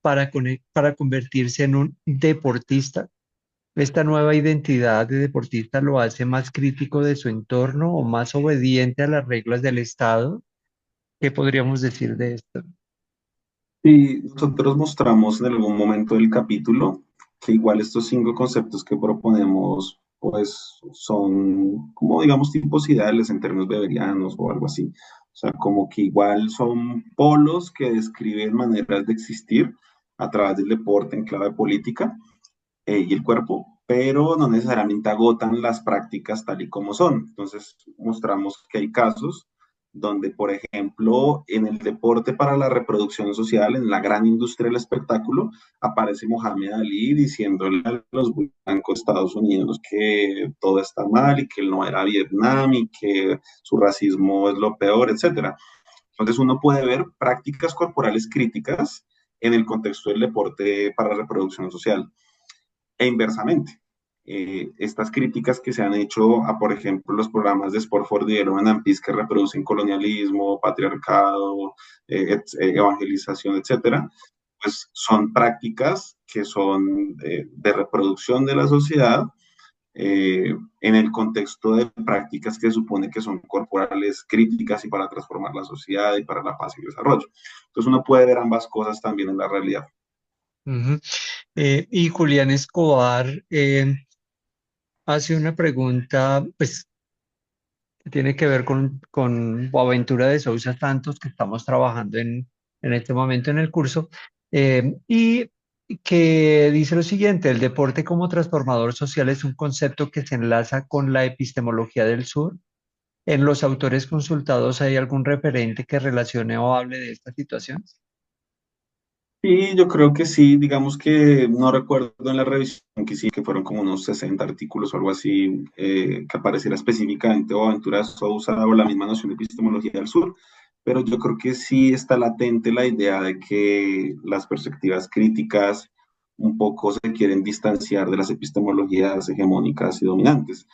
para convertirse en un deportista? ¿Esta nueva identidad de deportista lo hace más crítico de su entorno o más obediente a las reglas del Estado? ¿Qué podríamos decir de esto? Y nosotros mostramos en algún momento del capítulo que igual estos 5 conceptos que proponemos pues son como digamos tipos ideales en términos beberianos o algo así. O sea, como que igual son polos que describen maneras de existir, a través del deporte en clave política y el cuerpo, pero no necesariamente agotan las prácticas tal y como son. Entonces, mostramos que hay casos donde, por ejemplo, en el deporte para la reproducción social, en la gran industria del espectáculo, aparece Mohamed Ali diciéndole a los blancos de Estados Unidos que todo está mal y que él no era Vietnam y que su racismo es lo peor, etcétera. Entonces uno puede ver prácticas corporales críticas en el contexto del deporte para la reproducción social e inversamente. Estas críticas que se han hecho a, por ejemplo, los programas de Sport for Development and Peace que reproducen colonialismo, patriarcado, evangelización, etcétera, pues son prácticas que son de reproducción de la sociedad en el contexto de prácticas que supone que son corporales críticas y para transformar la sociedad y para la paz y el desarrollo. Entonces uno puede ver ambas cosas también en la realidad. Ujú. Y Julián Escobar hace una pregunta, pues, que tiene que ver con Boaventura de Sousa Santos, que estamos trabajando en este momento en el curso, y que dice lo siguiente: el deporte como transformador social es un concepto que se enlaza con la epistemología del sur. ¿En los autores consultados hay algún referente que relacione o hable de esta situación? Y yo creo que sí, digamos que no recuerdo en la revisión que sí, que fueron como unos 60 artículos o algo así, que apareciera específicamente o Aventura de Sousa o la misma noción de epistemología del sur, pero yo creo que sí está latente la idea de que las perspectivas críticas un poco se quieren distanciar de las epistemologías hegemónicas y dominantes.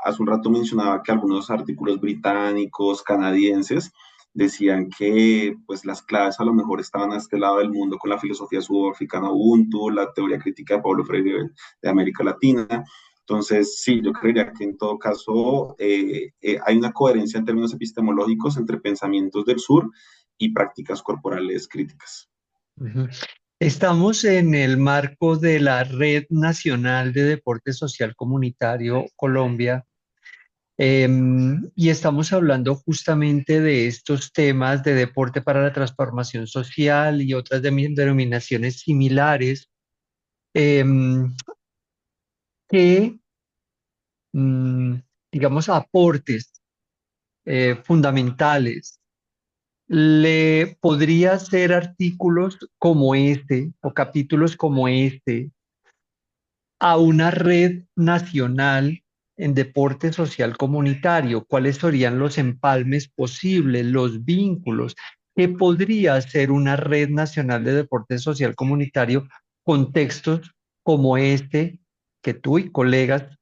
Hace un rato mencionaba que algunos artículos británicos, canadienses, decían que pues las claves a lo mejor estaban a este lado del mundo con la filosofía sudafricana Ubuntu, la teoría crítica de Pablo Freire de América Latina. Entonces, sí, yo creería que en todo caso hay una coherencia en términos epistemológicos entre pensamientos del sur y prácticas corporales críticas. Ujú. Estamos en el marco de la Red Nacional de Deporte Social Comunitario Colombia, y estamos hablando justamente de estos temas de deporte para la transformación social y otras denominaciones similares, em, que, mm, digamos, aportes fundamentales le podría hacer artículos como este o capítulos como este a una red nacional en deporte social comunitario. ¿Cuáles serían los empalmes posibles, los vínculos? ¿Qué podría ser una red nacional de deporte social comunitario con textos como este que tú y colegas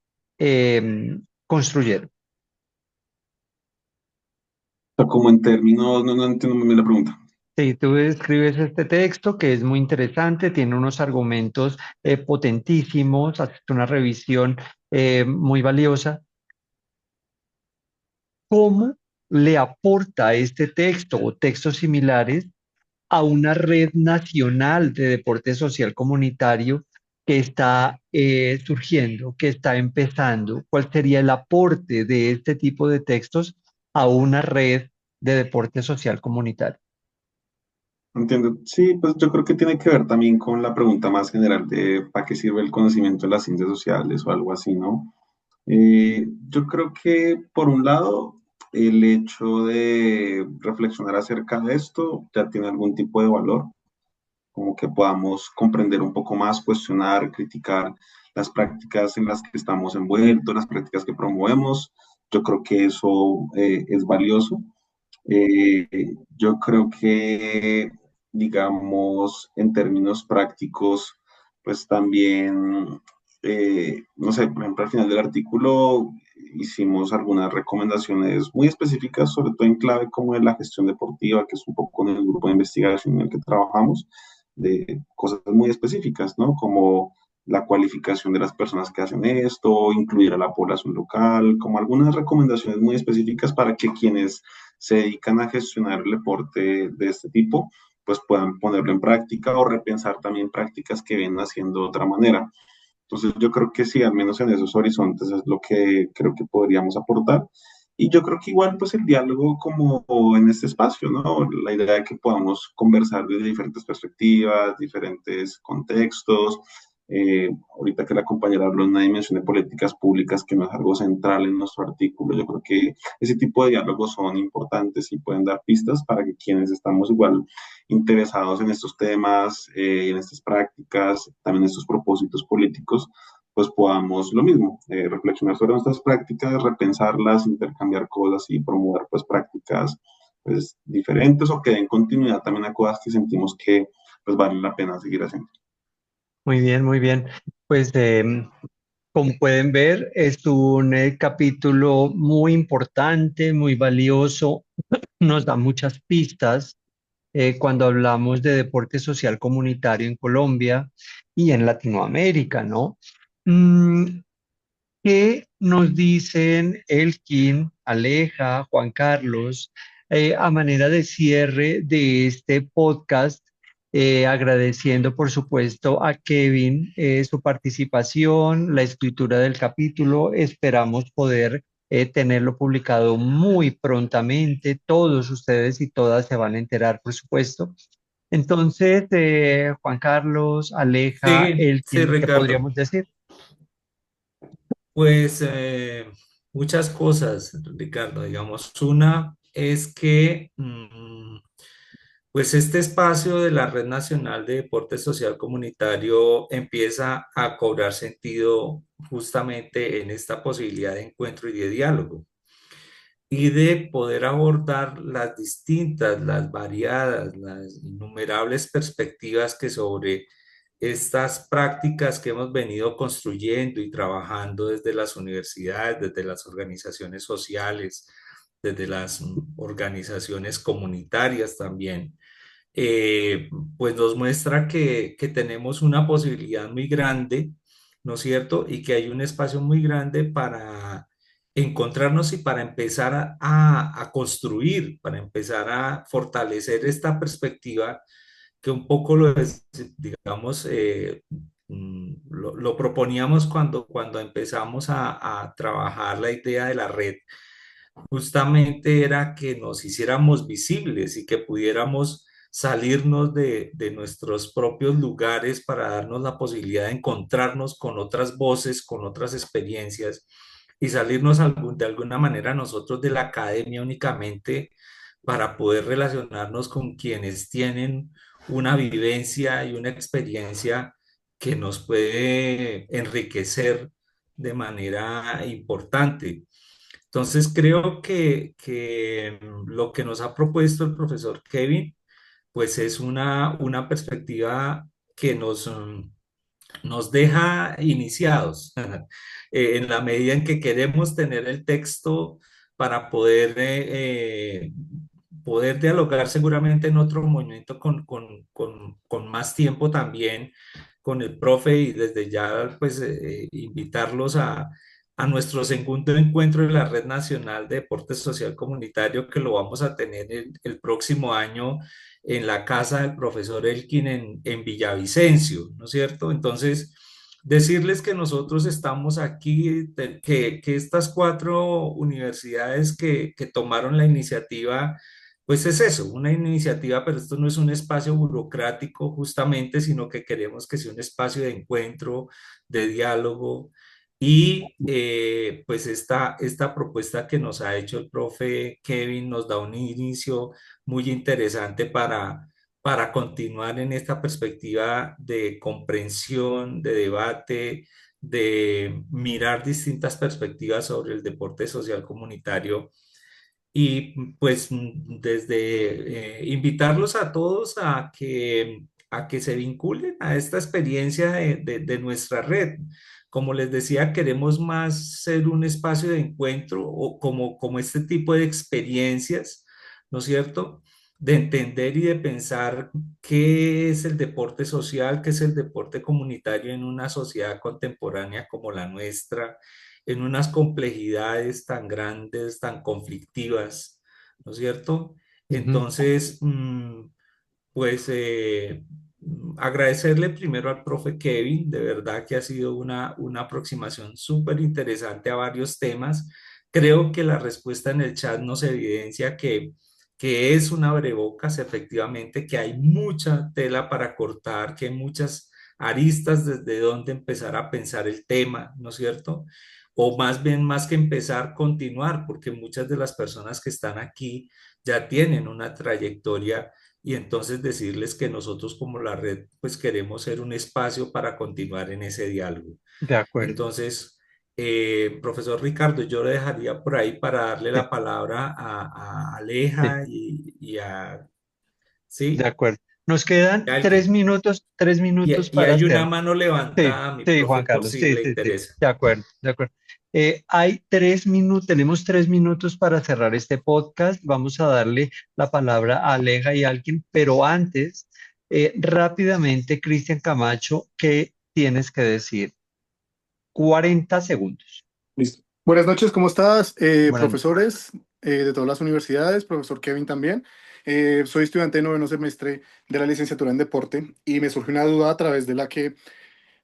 construyeron? O sea, como en términos, no entiendo muy bien la pregunta. Sí, tú escribes este texto que es muy interesante, tiene unos argumentos potentísimos, haces una revisión muy valiosa. ¿Cómo le aporta este texto o textos similares a una red nacional de deporte social comunitario que está surgiendo, que está empezando? ¿Cuál sería el aporte de este tipo de textos a una red de deporte social comunitario? Entiendo. Sí, pues yo creo que tiene que ver también con la pregunta más general de para qué sirve el conocimiento de las ciencias sociales o algo así, ¿no? Yo creo que, por un lado, el hecho de reflexionar acerca de esto ya tiene algún tipo de valor, como que podamos comprender un poco más, cuestionar, criticar las prácticas en las que estamos envueltos, las prácticas que promovemos. Yo creo que eso es valioso. Eh, yo creo que, digamos, en términos prácticos, pues también, no sé, por ejemplo, al final del artículo hicimos algunas recomendaciones muy específicas, sobre todo en clave como en la gestión deportiva, que es un poco en el grupo de investigación en el que trabajamos, de cosas muy específicas, ¿no? Como la cualificación de las personas que hacen esto, incluir a la población local, como algunas recomendaciones muy específicas para que quienes se dedican a gestionar el deporte de este tipo, pues puedan ponerlo en práctica o repensar también prácticas que vienen haciendo de otra manera. Entonces yo creo que sí, al menos en esos horizontes es lo que creo que podríamos aportar. Y yo creo que igual pues el diálogo como en este espacio, ¿no? La idea de que podamos conversar desde diferentes perspectivas, diferentes contextos. Ahorita que la compañera habló en una dimensión de políticas públicas que no es algo central en nuestro artículo, yo creo que ese tipo de diálogos son importantes y pueden dar pistas para que quienes estamos igual interesados en estos temas, en estas prácticas, también en estos propósitos políticos, pues podamos lo mismo, reflexionar sobre nuestras prácticas, repensarlas, intercambiar cosas y promover pues prácticas pues diferentes o que den continuidad también a cosas que sentimos que pues vale la pena seguir haciendo. Muy bien, muy bien. Pues como pueden ver, es un capítulo muy importante, muy valioso, nos da muchas pistas cuando hablamos de deporte social comunitario en Colombia y en Latinoamérica, ¿no? Mm, ¿Qué nos dicen Elkin, Aleja, Juan Carlos, a manera de cierre de este podcast? Agradeciendo, por supuesto, a Kevin su participación, la escritura del capítulo. Esperamos poder tenerlo publicado muy prontamente. Todos ustedes y todas se van a enterar, por supuesto. Entonces, Juan Carlos, Aleja, Sí, sí, Elkin, ¿qué Ricardo. podríamos decir? Pues muchas cosas, Ricardo. Digamos, una es que pues este espacio de la Red Nacional de Deporte Social Comunitario empieza a cobrar sentido justamente en esta posibilidad de encuentro y de diálogo y de poder abordar las distintas, las variadas, las innumerables perspectivas que sobre estas prácticas que hemos venido construyendo y trabajando desde las universidades, desde las organizaciones sociales, desde las organizaciones comunitarias también, eh, pues nos muestra que tenemos una posibilidad muy grande, ¿no es cierto? Y que hay un espacio muy grande para encontrarnos y para empezar a construir, para empezar a fortalecer esta perspectiva que un poco lo es, digamos, lo proponíamos cuando empezamos a trabajar la idea de la red, justamente era que nos hiciéramos visibles y que pudiéramos salirnos de nuestros propios lugares para darnos la posibilidad de encontrarnos con otras voces, con otras experiencias y salirnos de alguna manera nosotros de la academia únicamente para poder relacionarnos con quienes tienen una vivencia y una experiencia que nos puede enriquecer de manera importante. Entonces creo que lo que nos ha propuesto el profesor Kevin, pues es una perspectiva que nos deja iniciados en la medida en que queremos tener el texto para poder dialogar seguramente en otro momento con más tiempo también con el profe y desde ya pues invitarlos a nuestro segundo encuentro de la Red Nacional de Deporte Social Comunitario que lo vamos a tener el próximo año en la casa del profesor Elkin en Villavicencio, ¿no es cierto? Entonces, decirles que nosotros estamos aquí, que estas cuatro universidades que tomaron la iniciativa, pues es eso, una iniciativa, pero esto no es un espacio burocrático justamente, sino que queremos que sea un espacio de encuentro, de diálogo. Y pues esta propuesta que nos ha hecho el profe Kevin nos da un inicio muy interesante para continuar en esta perspectiva de comprensión, de debate, de mirar distintas perspectivas sobre el deporte social comunitario y pues desde invitarlos a todos a que se vinculen a esta experiencia de nuestra red. Como les decía, queremos más ser un espacio de encuentro o como este tipo de experiencias, ¿no es cierto? De entender y de pensar qué es el deporte social, qué es el deporte comunitario en una sociedad contemporánea como la nuestra, en unas complejidades tan grandes, tan conflictivas, ¿no es cierto? Ujú. Entonces, pues agradecerle primero al profe Kevin, de verdad que ha sido una aproximación súper interesante a varios temas. creo que la respuesta en el chat nos evidencia que es un abrebocas, efectivamente, que hay mucha tela para cortar, que hay muchas aristas desde donde empezar a pensar el tema, ¿no es cierto? O más bien, más que empezar, continuar, porque muchas de las personas que están aquí ya tienen una trayectoria y entonces decirles que nosotros como la red, pues queremos ser un espacio para continuar en ese diálogo. De acuerdo. Entonces, profesor Ricardo, yo le dejaría por ahí para darle Sí, la palabra a sí, Aleja y a, de ¿sí? acuerdo. Nos quedan Alguien. 3 minutos Y para hay una hacer. mano Sí, levantada, mi sí, Juan profe, por Carlos, si sí, le sí, sí, interesa. de acuerdo, de acuerdo. Hay 3 minutos, tenemos 3 minutos para cerrar este podcast. Vamos a darle la palabra a Aleja y a alguien, pero antes, rápidamente, Cristian Camacho, ¿qué tienes que decir? 40 segundos. Listo. Buenas noches, ¿cómo estás? Buenas noches. Profesores de todas las universidades, profesor Kevin también. Soy estudiante de noveno semestre de la licenciatura en deporte y me surge una duda a través de la que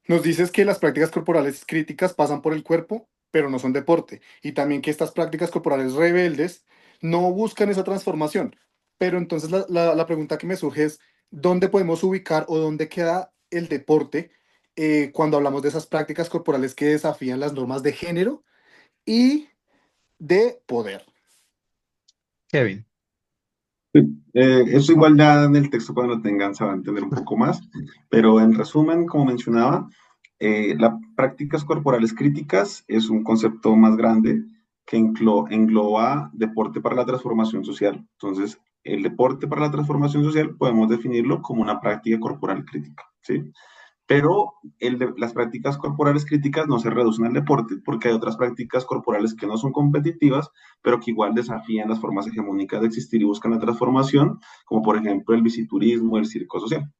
nos dices que las prácticas corporales críticas pasan por el cuerpo, pero no son deporte. Y también que estas prácticas corporales rebeldes no buscan esa transformación. Pero entonces la pregunta que me surge es, ¿dónde podemos ubicar o dónde queda el deporte cuando hablamos de esas prácticas corporales que desafían las normas de género y de poder? Kevin. Sí, eso igual ya en el texto cuando lo tengan se va a entender un poco más, pero en resumen, como mencionaba, las prácticas corporales críticas es un concepto más grande que engloba deporte para la transformación social. Entonces, el deporte para la transformación social podemos definirlo como una práctica corporal crítica, ¿sí? Pero las prácticas corporales críticas no se reducen al deporte, porque hay otras prácticas corporales que no son competitivas, pero que igual desafían las formas hegemónicas de existir y buscan la transformación, como por ejemplo el visiturismo, el circo social.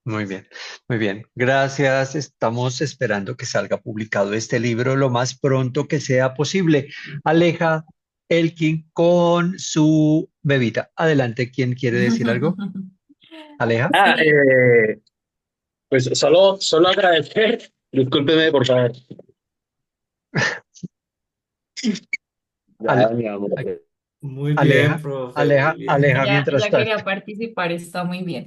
Muy bien, muy bien. Gracias. Estamos esperando que salga publicado este libro lo más pronto que sea posible. Aleja Elkin con su bebida. Adelante, ¿quién quiere decir algo? Aleja. Ah, Sí, pues solo agradecer. Discúlpeme, por favor. Ya, Ale- mi amor. Muy bien, Aleja, profe, muy Aleja, bien. Aleja ella, mientras ella tanto. quería participar, está muy bien.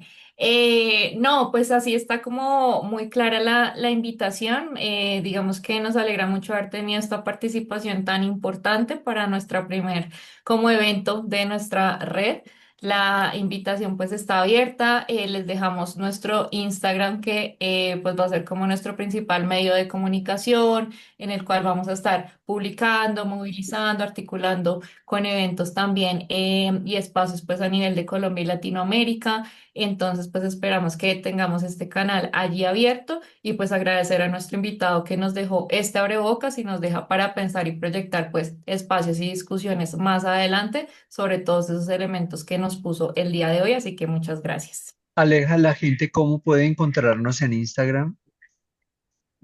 No, pues así está como muy clara la invitación. Digamos que nos alegra mucho haber tenido esta participación tan importante para nuestra primer como evento de nuestra red. La invitación pues está abierta. Les dejamos nuestro Instagram que pues va a ser como nuestro principal medio de comunicación en el cual vamos a estar publicando, movilizando, articulando con eventos también y espacios pues a nivel de Colombia y Latinoamérica. Entonces pues esperamos que tengamos este canal allí abierto y pues agradecer a nuestro invitado que nos dejó este abrebocas y nos deja para pensar y proyectar pues espacios y discusiones más adelante sobre todos esos elementos que nos puso el día de hoy. Así que muchas gracias. Aleja, la gente, ¿cómo puede encontrarnos en Instagram?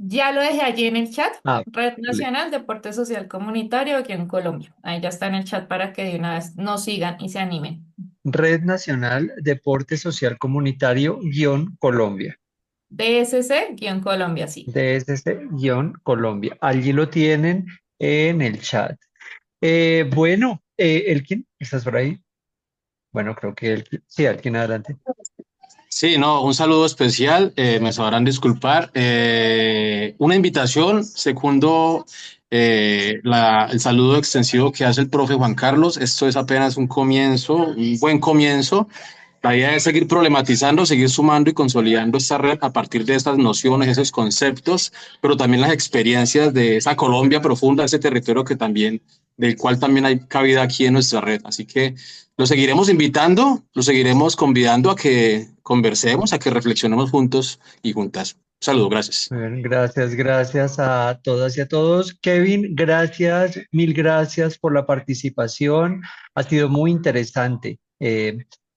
Ya lo dejé allí en el chat. Ah, Red vale. Nacional Deporte Social Comunitario aquí en Colombia. Ahí ya está en el chat para que de una vez nos sigan y se animen. Red Nacional Deporte Social Comunitario Colombia. DSC-Colombia, sí. DSC Colombia. Allí lo tienen en el chat. Bueno, Elkin, ¿estás por ahí? Bueno, creo que Elkin, sí, Elkin, adelante. Sí, no, un saludo especial, me sabrán disculpar. Una invitación, segundo, el saludo extensivo que hace el profe Juan Carlos. Esto es apenas un comienzo, un buen comienzo. La idea es seguir problematizando, seguir sumando y consolidando esta red a partir de estas nociones, esos conceptos, pero también las experiencias de esa Colombia profunda, ese territorio que también, del cual también hay cabida aquí en nuestra red. Así que lo seguiremos invitando, lo seguiremos convidando a que conversemos, a que reflexionemos juntos y juntas. Un saludo, gracias. Muy bien, gracias, gracias a todas y a todos. Kevin, gracias, mil gracias por la participación. Ha sido muy interesante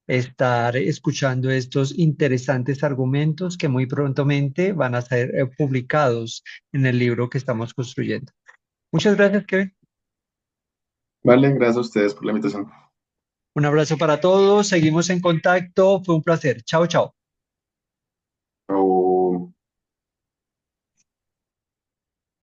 estar escuchando estos interesantes argumentos que muy prontamente van a ser publicados en el libro que estamos construyendo. Muchas gracias, Kevin. Vale, gracias a ustedes por la invitación. Un abrazo para todos. Seguimos en contacto. Fue un placer. Chao, chao. Chao.